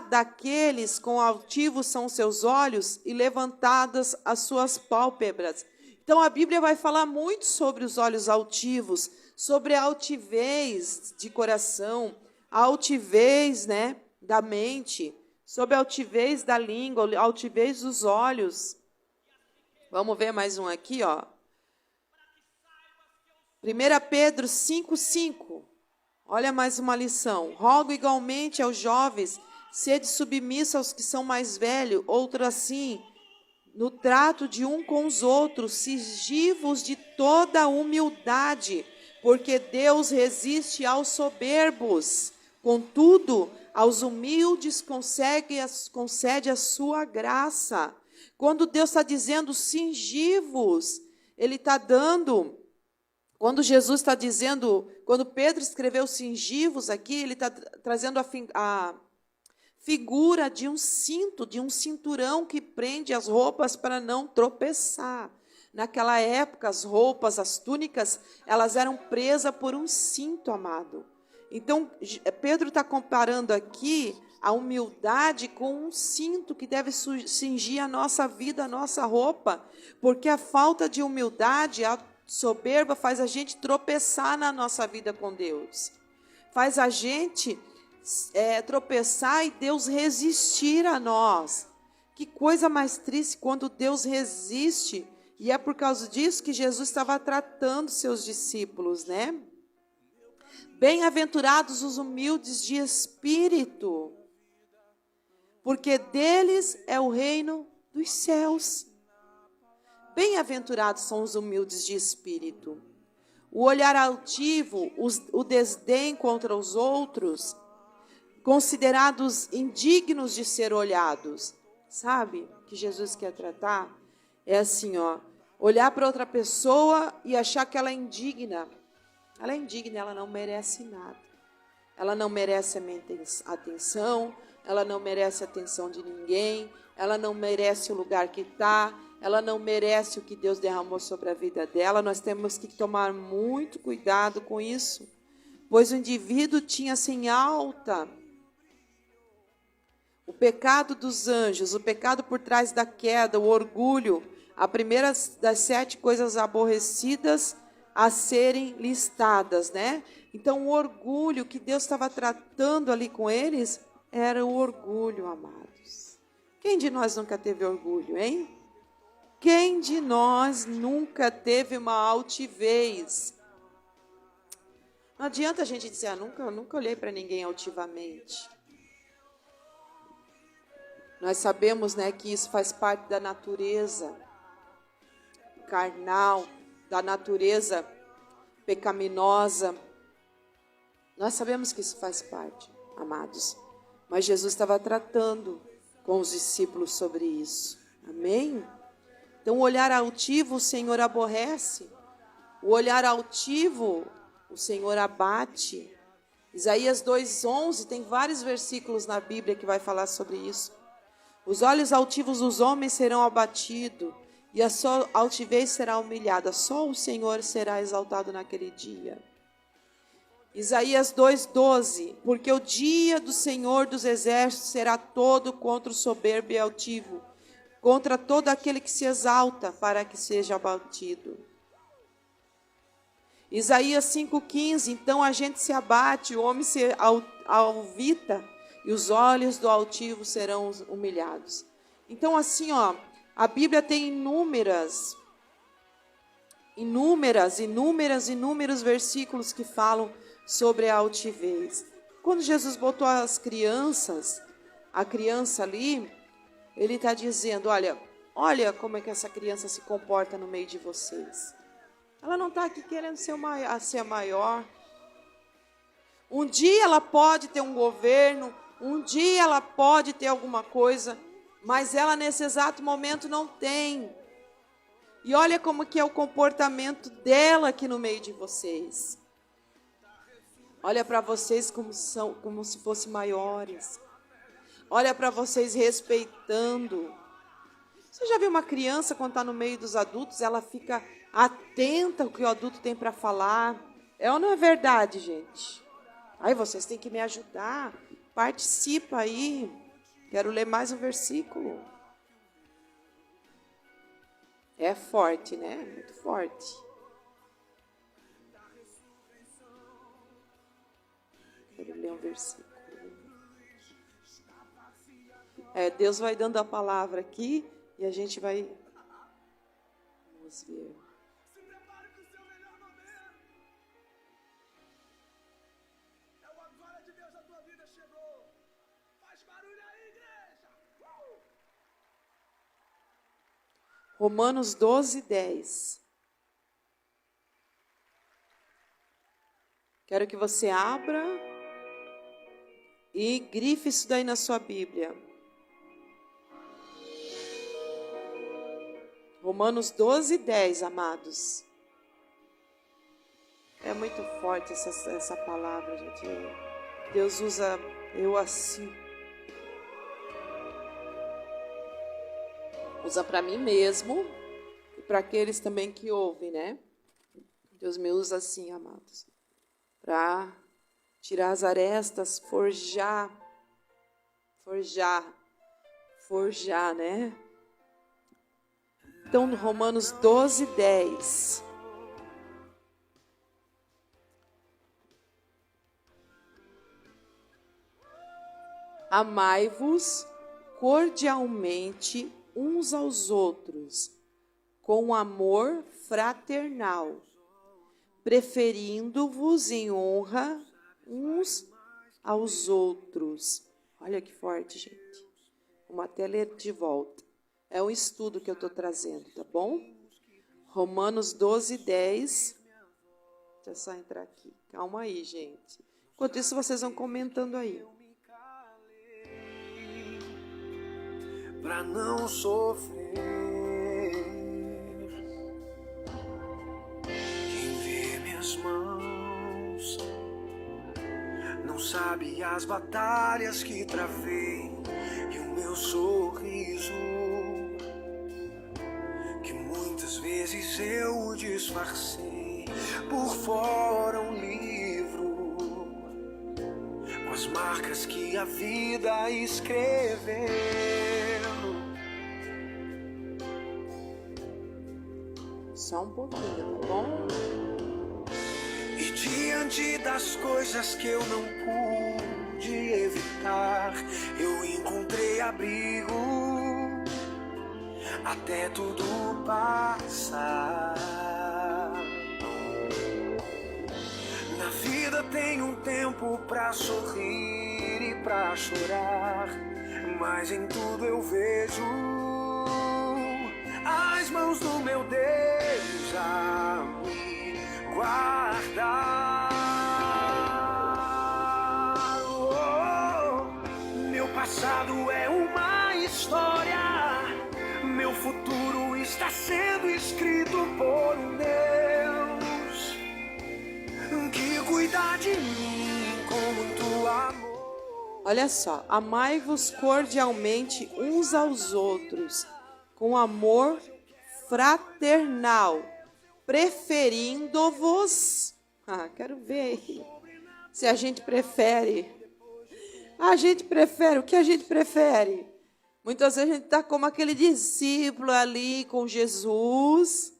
Daqueles com altivos são seus olhos e levantadas as suas pálpebras. Então a Bíblia vai falar muito sobre os olhos altivos, sobre a altivez de coração, a altivez, né, da mente, sobre a altivez da língua, a altivez dos olhos. Vamos ver mais um aqui, ó. 1 Pedro 5:5. Olha mais uma lição. Rogo igualmente aos jovens, sede submissa aos que são mais velhos, outro assim, no trato de um com os outros, cingivos de toda humildade, porque Deus resiste aos soberbos. Contudo, aos humildes concede a sua graça. Quando Deus está dizendo cingivos, Ele está dando... Quando Jesus está dizendo, quando Pedro escreveu cingivos aqui, ele está trazendo a figura de um cinto, de um cinturão que prende as roupas para não tropeçar. Naquela época, as roupas, as túnicas, elas eram presas por um cinto, amado. Então, Pedro está comparando aqui a humildade com um cinto que deve cingir a nossa vida, a nossa roupa, porque a falta de humildade, a soberba faz a gente tropeçar na nossa vida com Deus. Faz a gente tropeçar e Deus resistir a nós. Que coisa mais triste quando Deus resiste. E é por causa disso que Jesus estava tratando seus discípulos, né? Bem-aventurados os humildes de espírito, porque deles é o reino dos céus. Bem-aventurados são os humildes de espírito. O olhar altivo, o desdém contra os outros, considerados indignos de ser olhados. Sabe que Jesus quer tratar? É assim, ó, olhar para outra pessoa e achar que ela é indigna. Ela é indigna, ela não merece nada. Ela não merece a minha atenção, ela não merece a atenção de ninguém, ela não merece o lugar que está, ela não merece o que Deus derramou sobre a vida dela. Nós temos que tomar muito cuidado com isso, pois o indivíduo tinha-se em alta o pecado dos anjos, o pecado por trás da queda, o orgulho, a primeira das 7 coisas aborrecidas a serem listadas, né? Então, o orgulho que Deus estava tratando ali com eles era o orgulho, amados. Quem de nós nunca teve orgulho, hein? Quem de nós nunca teve uma altivez? Não adianta a gente dizer, nunca olhei para ninguém altivamente. Nós sabemos, né, que isso faz parte da natureza carnal, da natureza pecaminosa. Nós sabemos que isso faz parte, amados. Mas Jesus estava tratando com os discípulos sobre isso. Amém? Então, o olhar altivo o Senhor aborrece. O olhar altivo o Senhor abate. Isaías 2:11, tem vários versículos na Bíblia que vai falar sobre isso. Os olhos altivos dos homens serão abatidos, e a sua altivez será humilhada. Só o Senhor será exaltado naquele dia. Isaías 2:12, porque o dia do Senhor dos exércitos será todo contra o soberbo e altivo, contra todo aquele que se exalta, para que seja abatido. Isaías 5:15, então a gente se abate, o homem se alvita, e os olhos do altivo serão humilhados. Então, assim, a Bíblia tem inúmeros versículos que falam sobre a altivez. Quando Jesus botou a criança ali, ele está dizendo, olha como é que essa criança se comporta no meio de vocês. Ela não está aqui querendo ser a maior. Um dia ela pode ter um governo, um dia ela pode ter alguma coisa, mas ela nesse exato momento não tem. E olha como que é o comportamento dela aqui no meio de vocês. Olha para vocês como se fossem maiores. Olha para vocês respeitando. Você já viu uma criança quando está no meio dos adultos, ela fica atenta ao que o adulto tem para falar? É ou não é verdade, gente? Aí vocês têm que me ajudar. Participa aí. Quero ler mais um versículo. É forte, né? Muito forte. Quero ler um versículo. Deus vai dando a palavra aqui e a gente vai... Vamos ver. Romanos 12:10. Quero que você abra e grife isso daí na sua Bíblia. Romanos 12:10, amados. É muito forte essa palavra, gente. Deus usa eu assim. Usa para mim mesmo e para aqueles também que ouvem, né? Deus me usa assim, amados, para tirar as arestas, forjar, né? Então, Romanos 12:10. Amai-vos cordialmente uns aos outros, com amor fraternal, preferindo-vos em honra uns aos outros. Olha que forte, gente. Vamos até ler de volta. É um estudo que eu estou trazendo, tá bom? Romanos 12:10. Deixa eu só entrar aqui. Calma aí, gente. Enquanto isso, vocês vão comentando aí. Pra não sofrer, quem vê minhas mãos as batalhas que travei e o meu sorriso, que muitas vezes eu disfarcei por fora um livro com as marcas que a vida escreveu. Só um pouquinho, tá bom? E diante das coisas que eu não pude evitar, eu encontrei abrigo até tudo passar. Na vida tem um tempo pra sorrir e pra chorar, mas em tudo eu vejo as mãos do meu Deus a me guardar. Meu passado é uma história, meu futuro está sendo escrito por um Deus que cuida de mim com muito amor. Olha só, amai-vos cordialmente uns aos outros, com amor fraternal, preferindo-vos. Quero ver se a gente prefere. A gente prefere, o que a gente prefere? Muitas vezes a gente está como aquele discípulo ali com Jesus,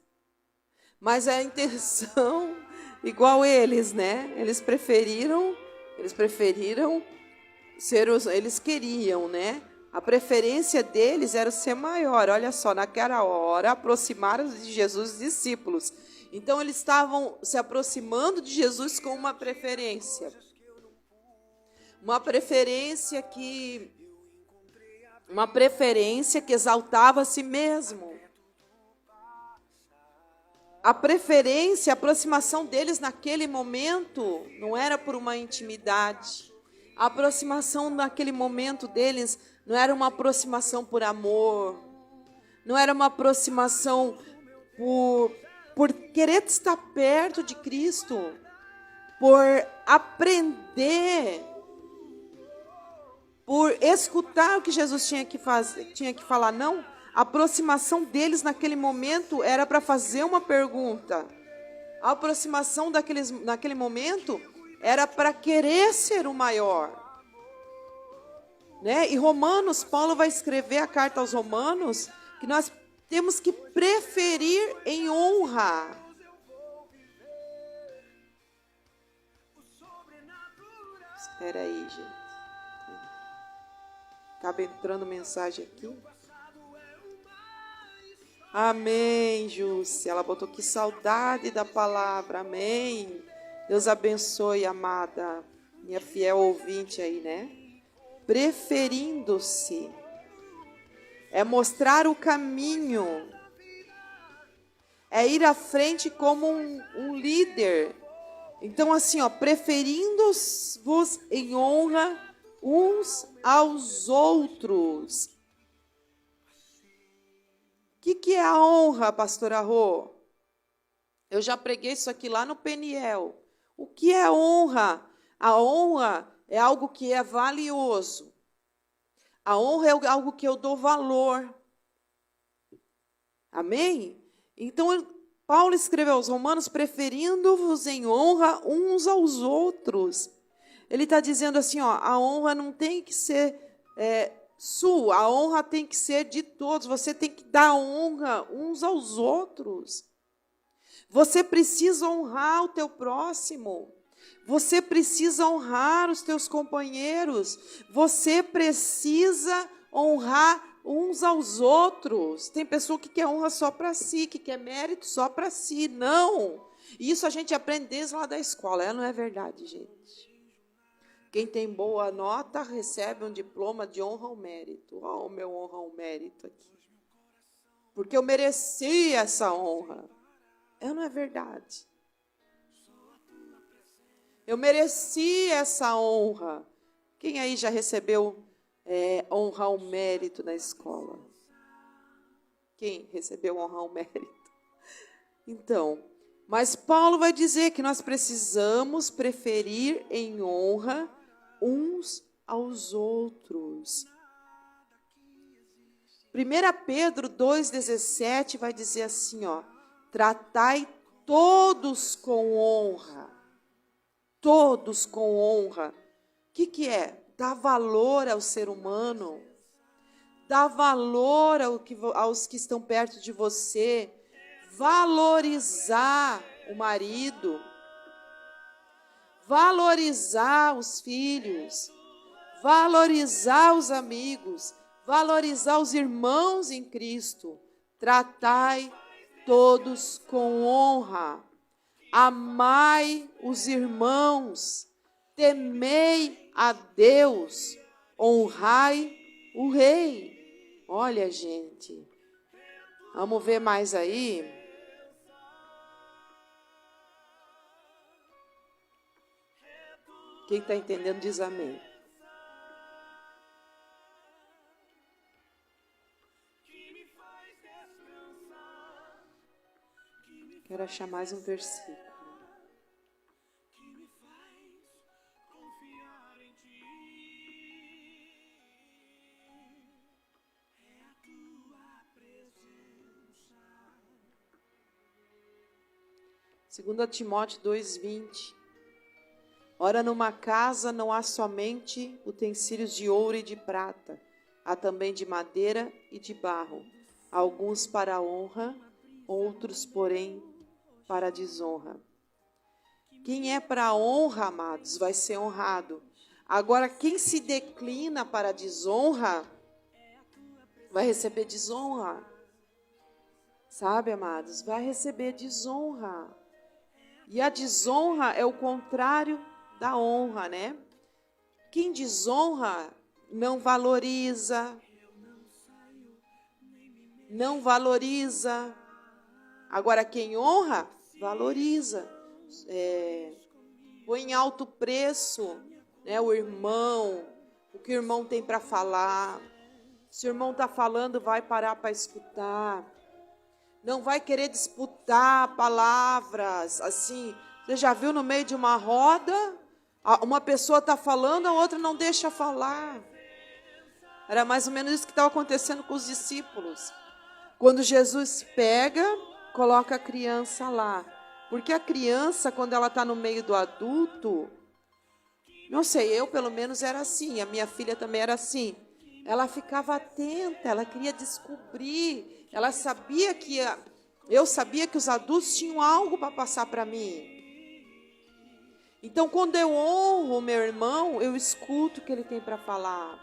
mas a intenção igual eles, né? Eles preferiram eles queriam, né? A preferência deles era ser maior. Olha só, naquela hora aproximaram-se de Jesus os discípulos. Então eles estavam se aproximando de Jesus com uma preferência. Uma preferência que exaltava a si mesmo. A preferência, a aproximação deles naquele momento não era por uma intimidade. A aproximação naquele momento deles não era uma aproximação por amor. Não era uma aproximação por querer estar perto de Cristo. Por aprender. Por escutar o que Jesus tinha que falar. Não. A aproximação deles naquele momento era para fazer uma pergunta. A aproximação naquele momento era para querer ser o maior. Né? E Paulo vai escrever a carta aos Romanos que nós temos que preferir em honra. Espera aí, gente. Acaba entrando mensagem aqui. Amém, Júcia. Ela botou que saudade da palavra. Amém. Deus abençoe, amada. Minha fiel ouvinte aí, né? Preferindo-se. É mostrar o caminho. É ir à frente como um líder. Então, assim, ó, preferindo-vos em honra uns aos outros. O que é a honra, pastora Rô? Eu já preguei isso aqui lá no Peniel. O que é honra? A honra é algo que é valioso. A honra é algo que eu dou valor. Amém? Então, Paulo escreveu aos Romanos, preferindo-vos em honra uns aos outros. Ele está dizendo assim, ó, a honra não tem que ser sua, a honra tem que ser de todos. Você tem que dar honra uns aos outros. Você precisa honrar o teu próximo. Você precisa honrar os teus companheiros. Você precisa honrar uns aos outros. Tem pessoa que quer honra só para si, que quer mérito só para si. Não. Isso a gente aprende desde lá da escola. Não é verdade, gente. Quem tem boa nota recebe um diploma de honra ao mérito. Olha o meu honra ao mérito aqui. Porque eu mereci essa honra. Não é verdade. Eu mereci essa honra. Quem aí já recebeu honra ao mérito na escola? Quem recebeu honra ao mérito? Então, mas Paulo vai dizer que nós precisamos preferir em honra uns aos outros. 1 Pedro 2,17 vai dizer assim, ó, tratai todos com honra. Todos com honra. O que é? Dá valor ao ser humano. Dá valor aos que estão perto de você. Valorizar o marido. Valorizar os filhos. Valorizar os amigos. Valorizar os irmãos em Cristo. Tratai todos com honra. Amai os irmãos. Temei a Deus. Honrai o rei. Olha, gente. Vamos ver mais aí. Quem está entendendo diz amém. Quero achar mais um versículo. Segundo Timóteo 2:20. Ora, numa casa não há somente utensílios de ouro e de prata, há também de madeira e de barro, alguns para a honra, outros, porém, para a desonra. Quem é para a honra, amados, vai ser honrado. Agora, quem se declina para a desonra, vai receber desonra. Sabe, amados? Vai receber desonra. E a desonra é o contrário da honra, né? Quem desonra não valoriza. Não valoriza. Agora, quem honra, valoriza. Põe em alto preço, né, o irmão, o que o irmão tem para falar. Se o irmão está falando, vai parar para escutar. Não vai querer disputar palavras, assim. Você já viu no meio de uma roda, uma pessoa está falando, a outra não deixa falar. Era mais ou menos isso que estava acontecendo com os discípulos. Quando Jesus pega, coloca a criança lá. Porque a criança, quando ela está no meio do adulto, não sei, eu pelo menos era assim, a minha filha também era assim. Ela ficava atenta, ela queria descobrir, ela sabia eu sabia que os adultos tinham algo para passar para mim. Então, quando eu honro o meu irmão, eu escuto o que ele tem para falar.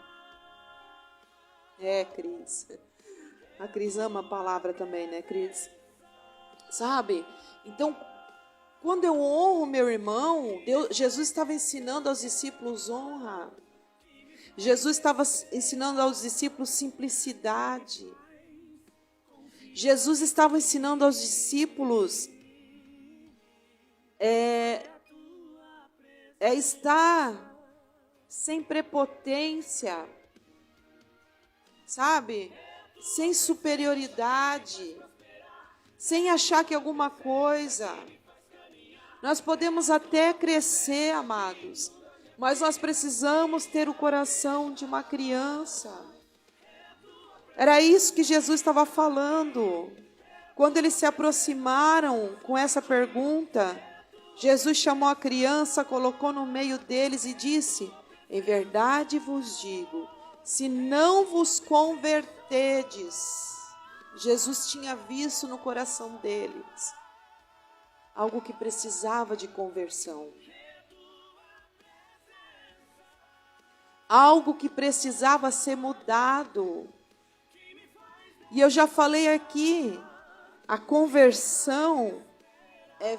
Cris. A Cris ama a palavra também, né, Cris? Sabe? Então, quando eu honro meu irmão, Jesus estava ensinando aos discípulos honra. Jesus estava ensinando aos discípulos simplicidade. Jesus estava ensinando aos discípulos estar sem prepotência, sabe? Sem superioridade, sem achar que alguma coisa. Nós podemos até crescer, amados, mas nós precisamos ter o coração de uma criança. Era isso que Jesus estava falando. Quando eles se aproximaram com essa pergunta, Jesus chamou a criança, colocou no meio deles e disse: em verdade vos digo, se não vos converterdes. Jesus tinha visto no coração deles algo que precisava de conversão. Algo que precisava ser mudado. E eu já falei aqui, a conversão é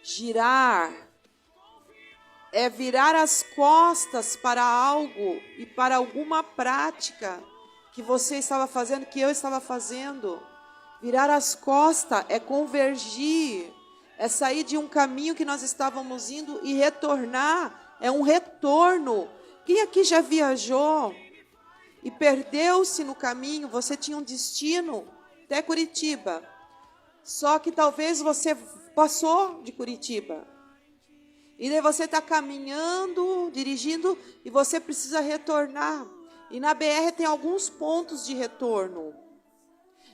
girar, é virar as costas para algo e para alguma prática que você estava fazendo, que eu estava fazendo. Virar as costas é convergir, é sair de um caminho que nós estávamos indo e retornar, é um retorno. Quem aqui já viajou e perdeu-se no caminho? Você tinha um destino até Curitiba, só que talvez você passou de Curitiba. E daí você está caminhando, dirigindo, e você precisa retornar. E na BR tem alguns pontos de retorno.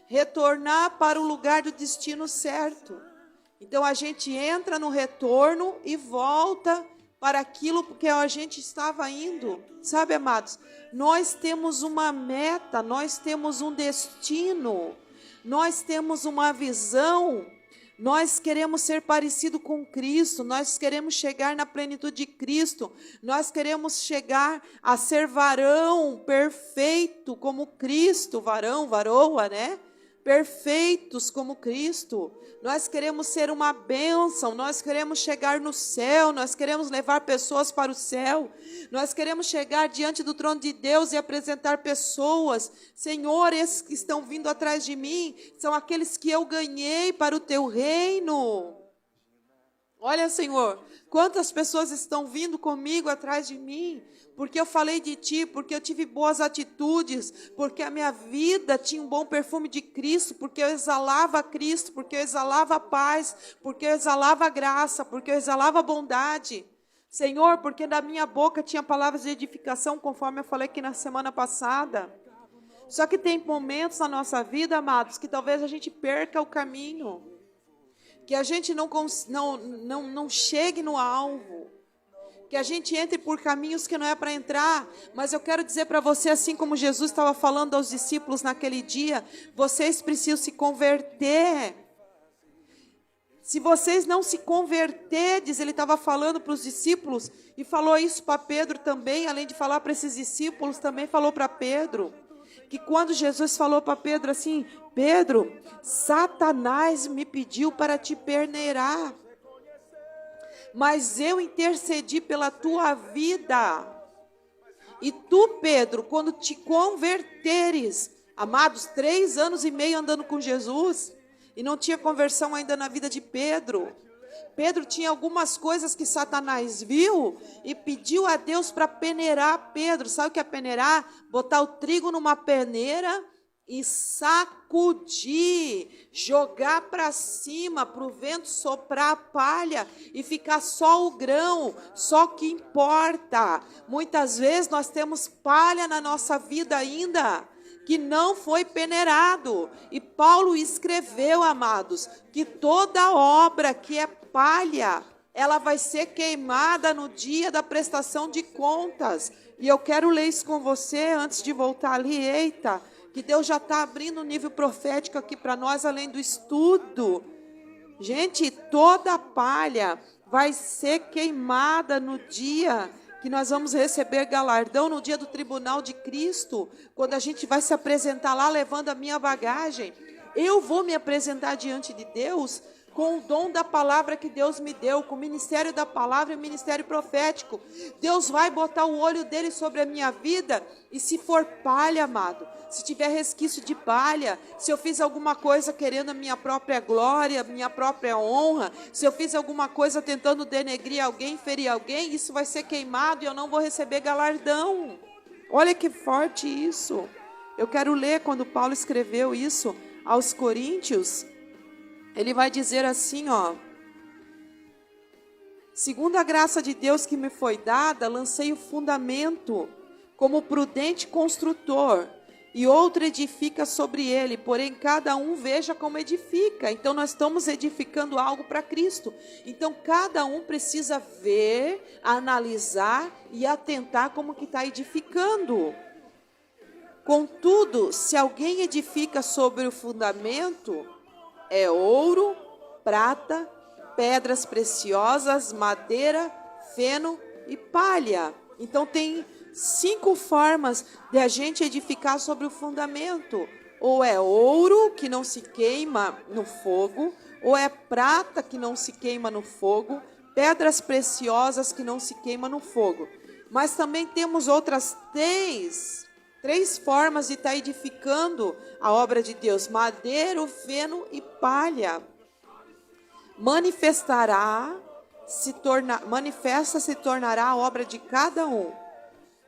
Retornar para o lugar do destino certo. Então a gente entra no retorno e volta para aquilo que a gente estava indo. Sabe, amados? Nós temos uma meta, nós temos um destino, nós temos uma visão. Nós queremos ser parecido com Cristo, nós queremos chegar na plenitude de Cristo, nós queremos chegar a ser varão perfeito como Cristo, varão, varoa, né? Perfeitos como Cristo. Nós queremos ser uma bênção, nós queremos chegar no céu, nós queremos levar pessoas para o céu, nós queremos chegar diante do trono de Deus e apresentar pessoas. Senhor, esses que estão vindo atrás de mim são aqueles que eu ganhei para o teu reino. Olha, Senhor, quantas pessoas estão vindo comigo atrás de mim, porque eu falei de Ti, porque eu tive boas atitudes, porque a minha vida tinha um bom perfume de Cristo, porque eu exalava Cristo, porque eu exalava paz, porque eu exalava graça, porque eu exalava bondade. Senhor, porque da minha boca tinha palavras de edificação, conforme eu falei aqui na semana passada. Só que tem momentos na nossa vida, amados, que talvez a gente perca o caminho, que a gente não chegue no alvo, que a gente entre por caminhos que não é para entrar. Mas eu quero dizer para você, assim como Jesus estava falando aos discípulos naquele dia, vocês precisam se converter. Se vocês não se converterdes, ele estava falando para os discípulos, e falou isso para Pedro também, além de falar para esses discípulos, também falou para Pedro, que quando Jesus falou para Pedro assim: Pedro, Satanás me pediu para te peneirar, mas eu intercedi pela tua vida. E tu, Pedro, quando te converteres, amados, 3 anos e meio andando com Jesus, e não tinha conversão ainda na vida de Pedro. Pedro tinha algumas coisas que Satanás viu e pediu a Deus para peneirar Pedro. Sabe o que é peneirar? Botar o trigo numa peneira e sacudir, jogar para cima, para o vento soprar a palha e ficar só o grão, só o que importa. Muitas vezes nós temos palha na nossa vida ainda, que não foi peneirado. E Paulo escreveu, amados, que toda obra que é palha, ela vai ser queimada no dia da prestação de contas. E eu quero ler isso com você antes de voltar ali. Eita, que Deus já está abrindo um nível profético aqui para nós, além do estudo. Gente, toda palha vai ser queimada no dia que nós vamos receber galardão, no dia do tribunal de Cristo, quando a gente vai se apresentar lá levando a minha bagagem. Eu vou me apresentar diante de Deus com o dom da palavra que Deus me deu, com o ministério da palavra e o ministério profético. Deus vai botar o olho dele sobre a minha vida, e se for palha, amado, se tiver resquício de palha, se eu fiz alguma coisa querendo a minha própria glória, minha própria honra, se eu fiz alguma coisa tentando denegrir alguém, ferir alguém, isso vai ser queimado e eu não vou receber galardão. Olha que forte isso. Eu quero ler quando Paulo escreveu isso aos Coríntios. Ele vai dizer assim, ó: segundo a graça de Deus que me foi dada, lancei o fundamento como prudente construtor, e outro edifica sobre ele, porém cada um veja como edifica. Então nós estamos edificando algo para Cristo. Então cada um precisa ver, analisar e atentar como que está edificando. Contudo, se alguém edifica sobre o fundamento, é ouro, prata, pedras preciosas, madeira, feno e palha. Então tem 5 formas de a gente edificar sobre o fundamento. Ou é ouro, que não se queima no fogo, ou é prata, que não se queima no fogo, pedras preciosas, que não se queima no fogo. Mas também temos outras 3 formas de estar edificando a obra de Deus: madeira, feno e palha. Manifesta se tornará a obra de cada um,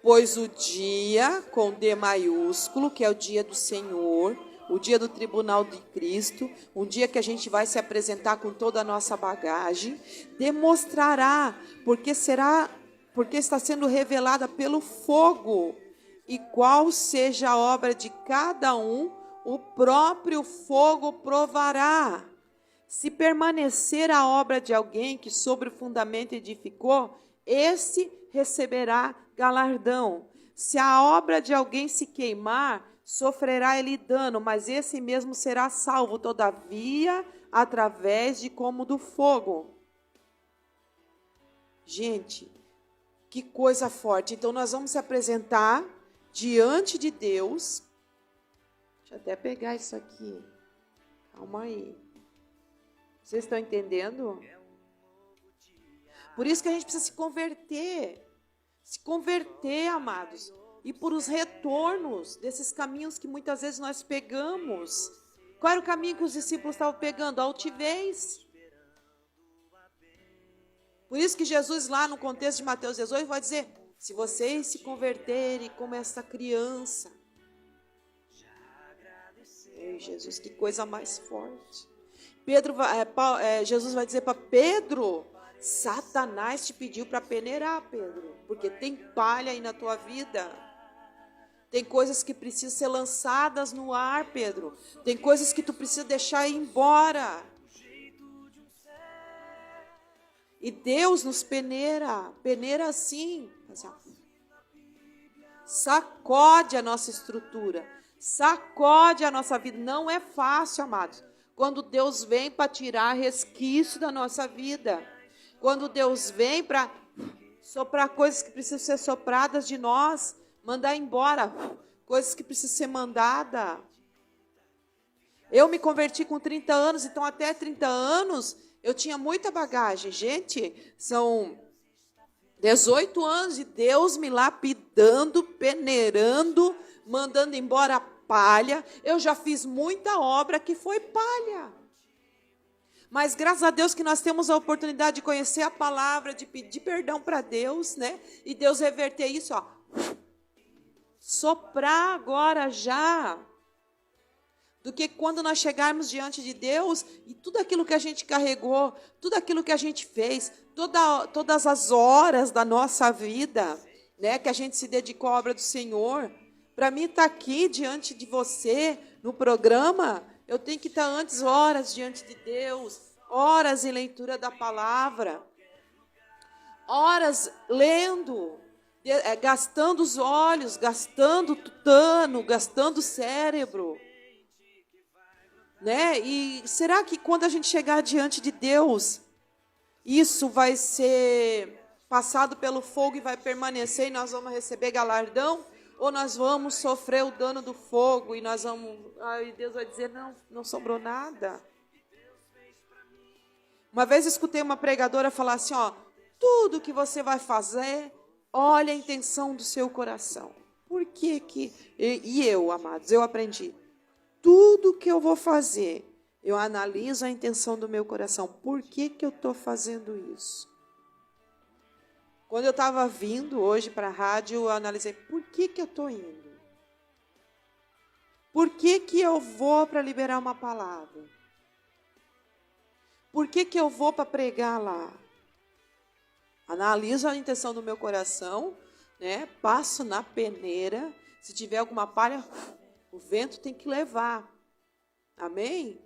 pois o dia, com D maiúsculo, que é o dia do Senhor, o dia do tribunal de Cristo, um dia que a gente vai se apresentar com toda a nossa bagagem, demonstrará, porque está sendo revelada pelo fogo, e qual seja a obra de cada um, o próprio fogo provará. Se permanecer a obra de alguém que sobre o fundamento edificou, esse receberá galardão. Se a obra de alguém se queimar, sofrerá ele dano, mas esse mesmo será salvo, todavia, através de como do fogo. Gente, que coisa forte. Então, nós vamos se apresentar diante de Deus. Deixa eu até pegar isso aqui. Calma aí. Vocês estão entendendo? Por isso que a gente precisa se converter. Se converter, amados. E por os retornos desses caminhos que muitas vezes nós pegamos. Qual era o caminho que os discípulos estavam pegando? A altivez. Por isso que Jesus, lá no contexto de Mateus 18, vai dizer: se vocês se converterem como essa criança. Ei, Jesus, que coisa mais forte. Jesus vai dizer para Pedro: Satanás te pediu para peneirar, Pedro, porque tem palha aí na tua vida. Tem coisas que precisam ser lançadas no ar, Pedro. Tem coisas que tu precisa deixar ir embora. E Deus nos peneira assim, sacode a nossa estrutura, sacode a nossa vida. Não é fácil, amados, quando Deus vem para tirar resquício da nossa vida, quando Deus vem para soprar coisas que precisam ser sopradas de nós, mandar embora coisas que precisam ser mandadas. Eu me converti com 30 anos, então até 30 anos eu tinha muita bagagem. Gente, são 18 anos de Deus me lapidando, peneirando, mandando embora a palha. Eu já fiz muita obra que foi palha. Mas graças a Deus que nós temos a oportunidade de conhecer a palavra, de pedir perdão para Deus, né? E Deus reverter isso, ó. Soprar agora já. Do que quando nós chegarmos diante de Deus e tudo aquilo que a gente carregou, tudo aquilo que a gente fez, todas as horas da nossa vida, né, que a gente se dedicou à obra do Senhor. Para mim estar aqui diante de você, no programa, eu tenho que estar antes horas diante de Deus, horas em leitura da palavra, horas lendo, gastando os olhos, gastando tutano, gastando o cérebro. Né? E será que quando a gente chegar diante de Deus, isso vai ser passado pelo fogo e vai permanecer e nós vamos receber galardão? Ou nós vamos sofrer o dano do fogo e nós vamos... Aí Deus vai dizer, não sobrou nada. Uma vez eu escutei uma pregadora falar assim, ó, tudo que você vai fazer, olha a intenção do seu coração. Por que que... E eu, amados, eu aprendi. Tudo que eu vou fazer, eu analiso a intenção do meu coração. Por que que eu estou fazendo isso? Quando eu estava vindo hoje para a rádio, eu analisei, por que que eu estou indo? Por que que eu vou para liberar uma palavra? Por que que eu vou para pregar lá? Analiso a intenção do meu coração, né? Passo na peneira, se tiver alguma palha... O vento tem que levar. Amém?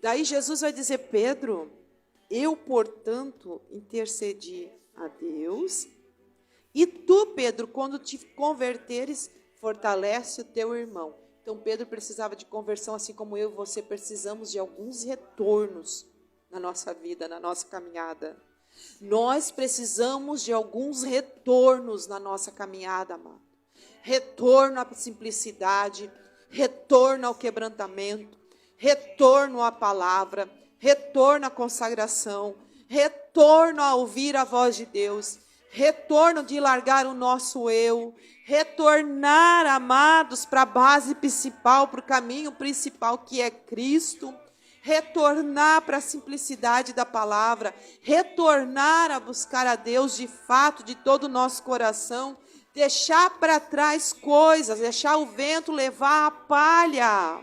Daí Jesus vai dizer, Pedro, eu, portanto, intercedi a Deus. E tu, Pedro, quando te converteres, fortalece o teu irmão. Então, Pedro precisava de conversão, assim como eu e você precisamos de alguns retornos na nossa vida, na nossa caminhada. Nós precisamos de alguns retornos na nossa caminhada, amado. Retorno à simplicidade, retorno ao quebrantamento, retorno à palavra, retorno à consagração, retorno a ouvir a voz de Deus, retorno de largar o nosso eu, retornar, amados, para a base principal, para o caminho principal que é Cristo, retornar para a simplicidade da palavra, retornar a buscar a Deus de fato, de todo o nosso coração, deixar para trás coisas, deixar o vento levar a palha.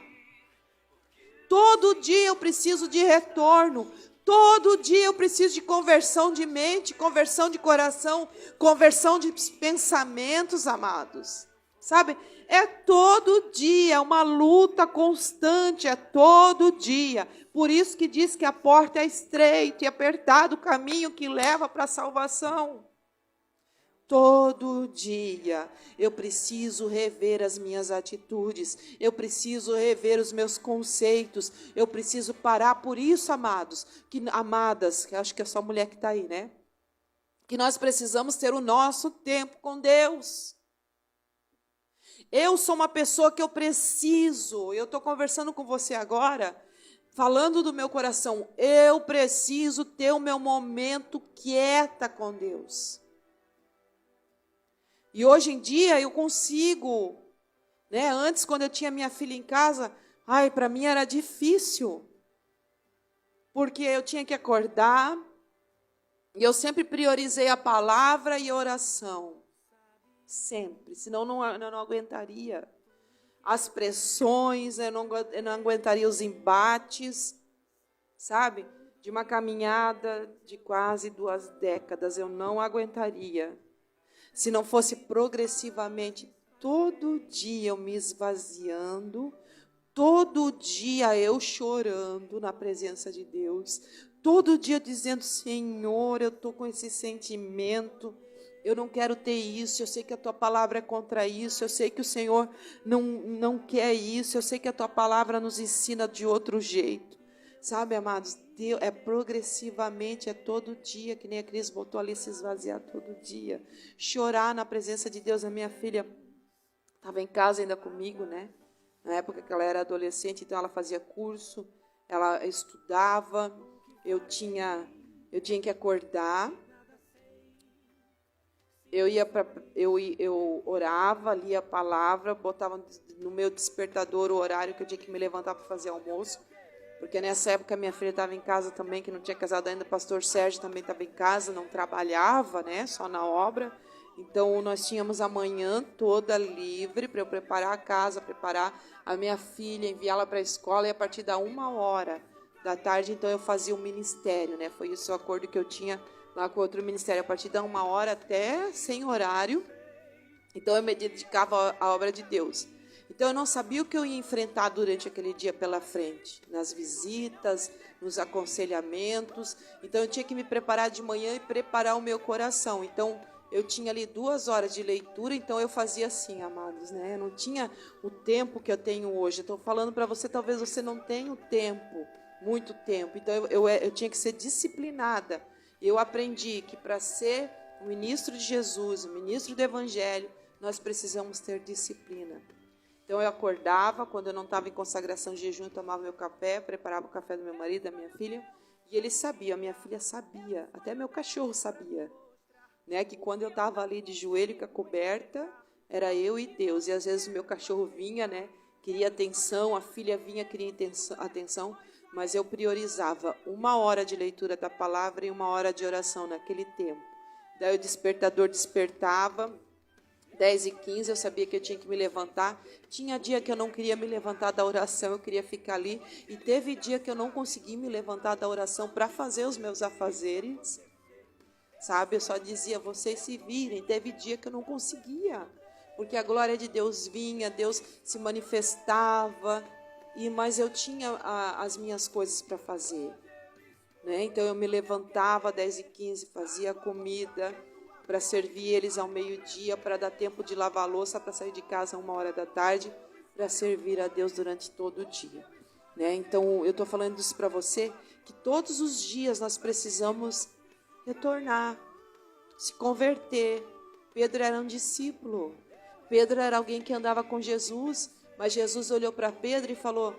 Todo dia eu preciso de retorno. Todo dia eu preciso de conversão de mente, conversão de coração, conversão de pensamentos, amados. Sabe? É todo dia, uma luta constante, é todo dia. Por isso que diz que a porta é estreita e apertado o caminho que leva para a salvação. Todo dia eu preciso rever as minhas atitudes, eu preciso rever os meus conceitos, eu preciso parar. Por isso, amadas, que acho que é só mulher que está aí, né? Que nós precisamos ter o nosso tempo com Deus. Eu sou uma pessoa que eu estou conversando com você agora, falando do meu coração, eu preciso ter o meu momento quieta com Deus. E hoje em dia eu consigo, né? Antes, quando eu tinha minha filha em casa, para mim era difícil, porque eu tinha que acordar, e eu sempre priorizei a palavra e a oração, sempre, senão eu não aguentaria as pressões, eu não aguentaria os embates, sabe? De uma caminhada de quase 2 décadas, eu não aguentaria. Se não fosse progressivamente, todo dia eu me esvaziando, todo dia eu chorando na presença de Deus, todo dia dizendo, Senhor, eu estou com esse sentimento, eu não quero ter isso, eu sei que a Tua palavra é contra isso, eu sei que o Senhor não quer isso, eu sei que a Tua palavra nos ensina de outro jeito. Sabe, amados, Deus, é progressivamente, é todo dia, que nem a Cris botou ali, se esvaziar todo dia. Chorar na presença de Deus. A minha filha estava em casa ainda comigo, né? Na época que ela era adolescente, então ela fazia curso, ela estudava, eu tinha que acordar, eu orava, lia a palavra, botava no meu despertador o horário que eu tinha que me levantar para fazer almoço. Porque nessa época minha filha estava em casa também, que não tinha casado ainda, o pastor Sérgio também estava em casa, não trabalhava, né, só na obra. Então, nós tínhamos a manhã toda livre para eu preparar a casa, preparar a minha filha, enviá-la para a escola, e a partir da 13h, então, eu fazia um ministério, né? Foi esse o acordo que eu tinha lá com outro ministério, a partir da 13h até sem horário. Então, eu me dedicava à obra de Deus. Então, eu não sabia o que eu ia enfrentar durante aquele dia pela frente, nas visitas, nos aconselhamentos. Então, eu tinha que me preparar de manhã e preparar o meu coração. Então, eu tinha ali 2 horas de leitura, então eu fazia assim, amados, né? Eu não tinha o tempo que eu tenho hoje. Estou falando para você, talvez você não tenha o tempo, muito tempo. Então, eu tinha que ser disciplinada. Eu aprendi que para ser o ministro de Jesus, o ministro do Evangelho, nós precisamos ter disciplina. Então, eu acordava, quando eu não estava em consagração de jejum, eu tomava meu café, preparava o café do meu marido, da minha filha, e ele sabia, a minha filha sabia, até meu cachorro sabia, né, que quando eu estava ali de joelho com a coberta, era eu e Deus, e às vezes o meu cachorro vinha, né, queria atenção, a filha vinha, queria atenção, mas eu priorizava 1 hora de leitura da palavra e 1 hora de oração naquele tempo. Daí o despertador despertava, 10h15, eu sabia que eu tinha que me levantar. Tinha dia que eu não queria me levantar da oração, eu queria ficar ali. E teve dia que eu não consegui me levantar da oração para fazer os meus afazeres. Sabe, eu só dizia, vocês se virem. Teve dia que eu não conseguia, porque a glória de Deus vinha, Deus se manifestava, mas eu tinha as minhas coisas para fazer, né? Então eu me levantava 10h15, fazia a comida, para servir eles ao meio-dia, para dar tempo de lavar a louça, para sair de casa 13h, para servir a Deus durante todo o dia, né? Então, eu estou falando isso para você, que todos os dias nós precisamos retornar, se converter. Pedro era um discípulo, Pedro era alguém que andava com Jesus, mas Jesus olhou para Pedro e falou,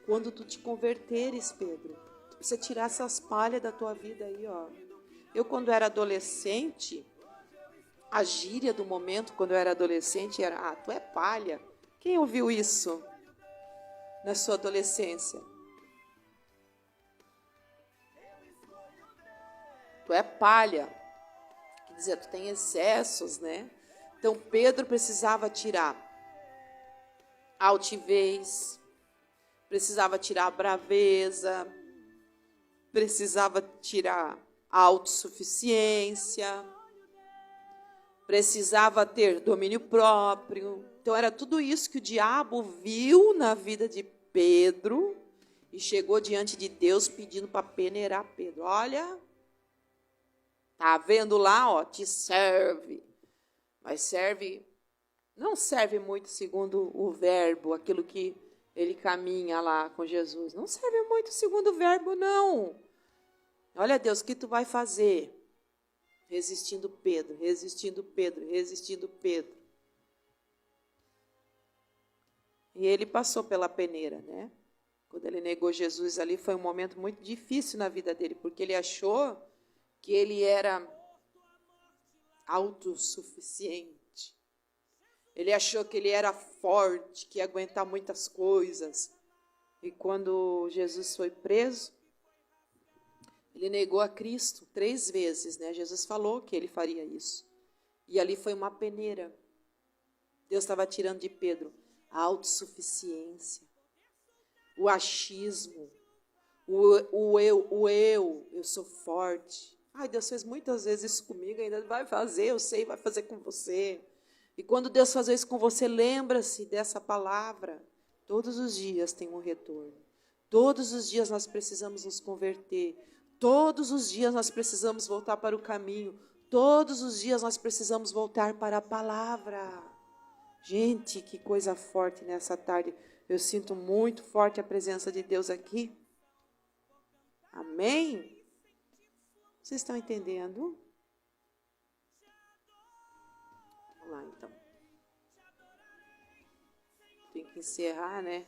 quando tu te converteres, Pedro, tu precisa tirar essas palhas da tua vida aí, ó. Eu, quando era adolescente, a gíria do momento, quando eu era adolescente, era, tu é palha. Quem ouviu isso na sua adolescência? Tu é palha. Quer dizer, tu tem excessos, né? Então, Pedro precisava tirar altivez, precisava tirar a braveza, precisava tirar a autossuficiência, precisava ter domínio próprio. Então era tudo isso que o diabo viu na vida de Pedro e chegou diante de Deus pedindo para peneirar Pedro. Olha, tá vendo lá, ó, te serve, mas serve, não serve muito segundo o verbo, aquilo que ele caminha lá com Jesus. Não serve muito segundo o verbo, não. Olha, Deus, o que tu vai fazer? Resistindo Pedro, resistindo Pedro, resistindo Pedro. E ele passou pela peneira, né? Quando ele negou Jesus ali, foi um momento muito difícil na vida dele, porque ele achou que ele era autossuficiente. Ele achou que ele era forte, que ia aguentar muitas coisas. E quando Jesus foi preso, ele negou a Cristo 3 vezes, né? Jesus falou que ele faria isso. E ali foi uma peneira. Deus estava tirando de Pedro a autossuficiência, o achismo, eu sou forte. Ai, Deus fez muitas vezes isso comigo, ainda vai fazer, eu sei, vai fazer com você. E quando Deus fazer isso com você, lembra-se dessa palavra. Todos os dias tem um retorno. Todos os dias nós precisamos nos converter. Todos os dias nós precisamos voltar para o caminho. Todos os dias nós precisamos voltar para a palavra. Gente, que coisa forte nessa tarde. Eu sinto muito forte a presença de Deus aqui. Amém? Vocês estão entendendo? Vamos lá, então. Tem que encerrar, né?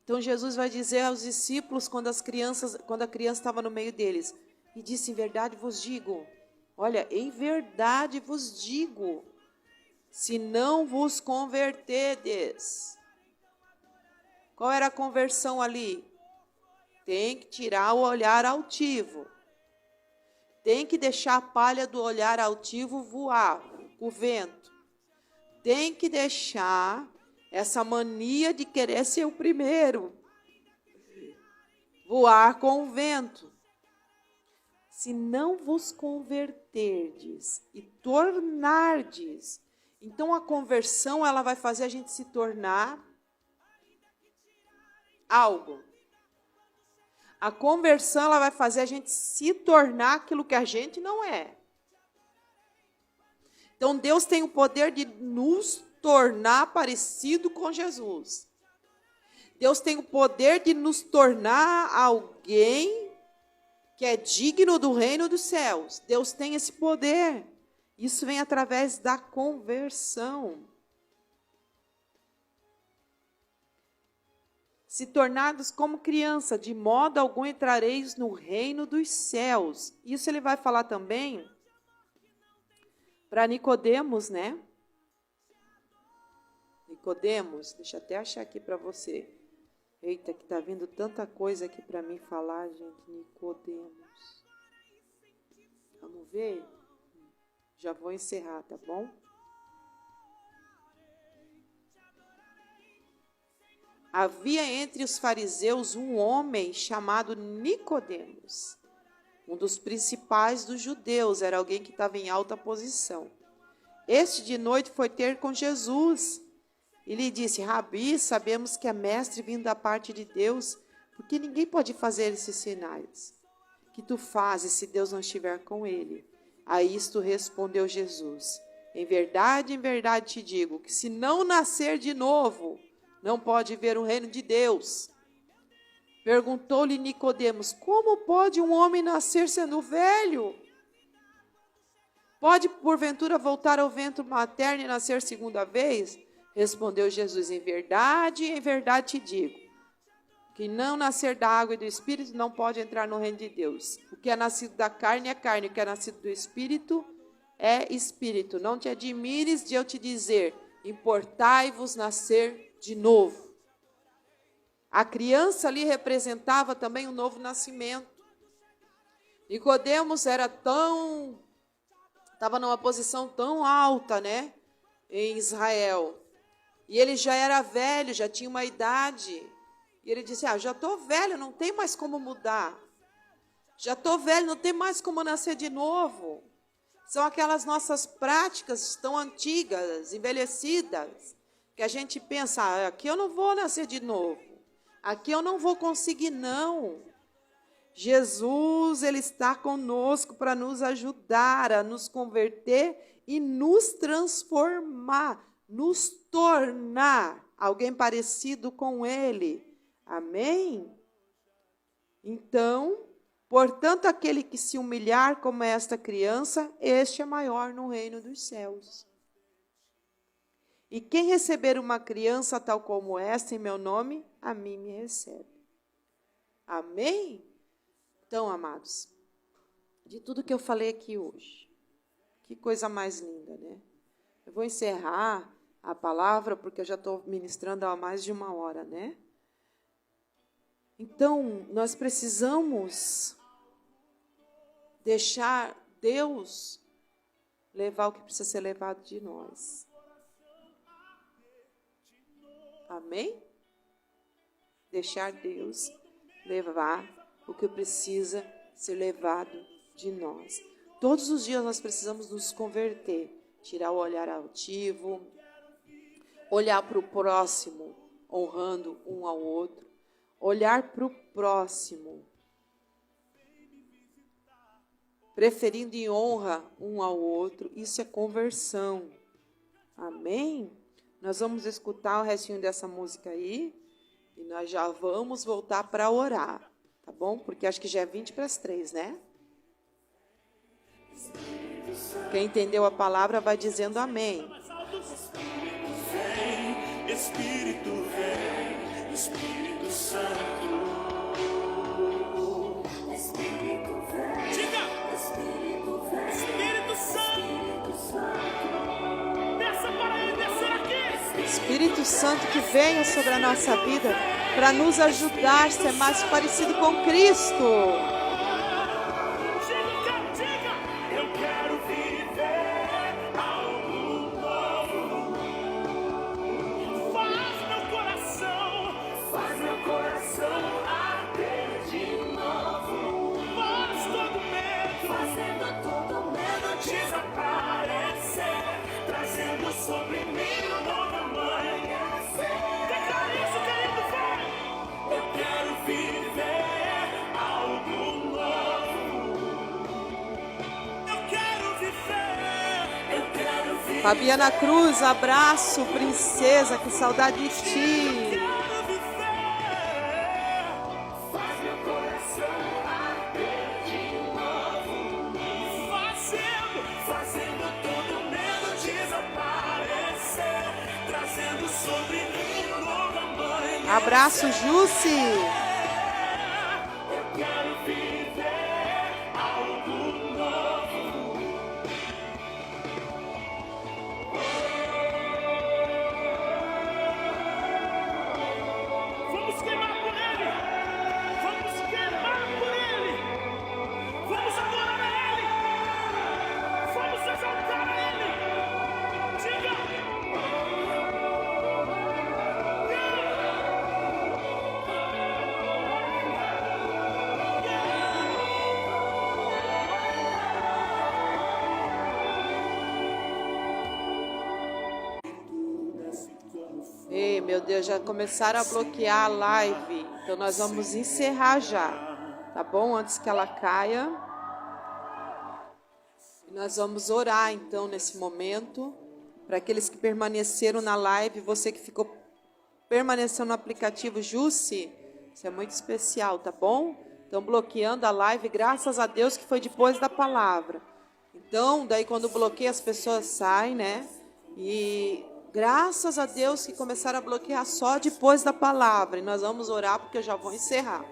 Então Jesus vai dizer aos discípulos quando a criança estava no meio deles, e disse: em verdade vos digo, olha, em verdade vos digo, se não vos converterdes. Qual era a conversão ali? Tem que tirar o olhar altivo. Tem que deixar a palha do olhar altivo voar com o vento. Tem que deixar essa mania de querer ser o primeiro voar com o vento. Se não vos converterdes e tornardes. Então a conversão, ela vai fazer a gente se tornar algo. A conversão, ela vai fazer a gente se tornar aquilo que a gente não é. Então Deus tem o poder de nos tornar parecido com Jesus. Deus tem o poder de nos tornar alguém que é digno do reino dos céus. Deus tem esse poder. Isso vem através da conversão. Se tornados como criança, de modo algum entrareis no reino dos céus. Isso ele vai falar também para Nicodemos, né? Nicodemos, deixa eu até achar aqui para você. Eita, que está vindo tanta coisa aqui para mim falar, gente. Nicodemos. Vamos ver? Já vou encerrar, tá bom? Havia entre os fariseus um homem chamado Nicodemos, um dos principais dos judeus, era alguém que estava em alta posição. Este de noite foi ter com Jesus e lhe disse: Rabi, sabemos que é mestre vindo da parte de Deus, porque ninguém pode fazer esses sinais que tu fazes se Deus não estiver com ele. A isto respondeu Jesus: em verdade te digo, que se não nascer de novo, não pode ver o reino de Deus. Perguntou-lhe Nicodemos: como pode um homem nascer sendo velho? Pode, porventura, voltar ao ventre materno e nascer segunda vez? Respondeu Jesus: em verdade te digo, que não nascer da água e do Espírito não pode entrar no reino de Deus. O que é nascido da carne é carne, o que é nascido do Espírito é Espírito. Não te admires de eu te dizer: importai-vos nascer de novo. A criança ali representava também um novo nascimento. Nicodemos estava numa posição tão alta, né, em Israel. E ele já era velho, já tinha uma idade. E ele disse, já estou velho, não tem mais como mudar. Já estou velho, não tem mais como nascer de novo. São aquelas nossas práticas tão antigas, envelhecidas, que a gente pensa, aqui eu não vou nascer de novo. Aqui eu não vou conseguir, não. Jesus, ele está conosco para nos ajudar a nos converter e nos transformar, nos tornar alguém parecido com ele. Amém? Então, portanto, aquele que se humilhar como esta criança, este é maior no reino dos céus. E quem receber uma criança tal como esta em meu nome, a mim me recebe. Amém? Então, amados, de tudo que eu falei aqui hoje, que coisa mais linda, né? Eu vou encerrar a palavra, porque eu já estou ministrando há mais de 1 hora, né? Então, nós precisamos deixar Deus levar o que precisa ser levado de nós. Amém? Deixar Deus levar o que precisa ser levado de nós. Todos os dias nós precisamos nos converter, tirar o olhar altivo, olhar para o próximo, honrando um ao outro, olhar para o próximo, preferindo em honra um ao outro. Isso é conversão. Amém? Nós vamos escutar o restinho dessa música aí e nós já vamos voltar para orar, tá bom? Porque acho que já é 2:20, né? Quem entendeu a palavra vai dizendo amém. Espírito vem, Espírito Santo. Espírito vem, Diga! Espírito vem, Espírito Santo. Espírito Santo. Desça para ele descer aqui. Espírito Santo que venha sobre a nossa vida para nos ajudar a ser mais parecido com Cristo. Diga, eu quero viver algo novo. Faz meu coração arder de novo. Fazendo todo medo desaparecer, trazendo sobre mim um novo amanhecer. Declara isso, querido, vai! Eu quero viver algo novo. Eu quero viver. Fabiana Cruz, abraço, princesa, que saudade de ti. Faz meu coração arder de novo. Fazendo todo medo desaparecer, trazendo sobre mim um novo amanhã. Abraço, Jussi. Eu quero viver algo novo. Vamos queimar por ele. Vamos queimar por ele. Vamos adorar a ele. Vamos exaltar a ele. Diga. Ei, meu Deus, já começaram a bloquear a live. Então nós vamos encerrar já, tá bom? Antes que ela caia. E nós vamos orar então nesse momento. Para aqueles que permaneceram na live, você que permaneceu no aplicativo Jussi, isso é muito especial, tá bom? Estão bloqueando a live, graças a Deus que foi depois da palavra. Então, daí quando bloqueia as pessoas saem, né? E graças a Deus que começaram a bloquear só depois da palavra. E nós vamos orar porque eu já vou encerrar.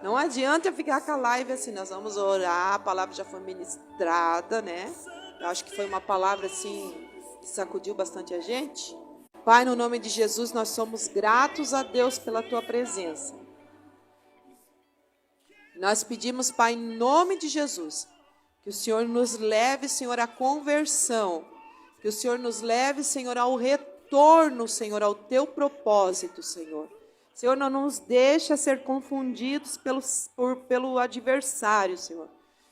Não adianta eu ficar com a live assim, nós vamos orar, a palavra já foi ministrada, né? Eu acho que foi uma palavra assim que sacudiu bastante a gente. Pai, no nome de Jesus, nós somos gratos a Deus pela tua presença. Nós pedimos, Pai, em nome de Jesus, que o Senhor nos leve, Senhor, à conversão. Que o Senhor nos leve, Senhor, ao retorno retorno, Senhor, ao teu propósito, Senhor. Senhor, não nos deixa ser confundidos pelo adversário, Senhor,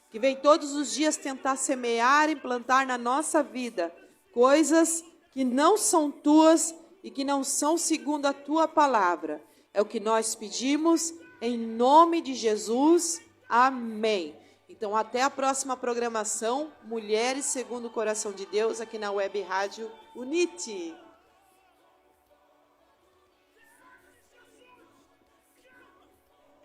que vem todos os dias tentar semear e plantar na nossa vida coisas que não são tuas e que não são segundo a tua palavra. É o que nós pedimos em nome de Jesus. Amém. Então, até a próxima programação, Mulheres segundo o Coração de Deus, aqui na Web Rádio Unite.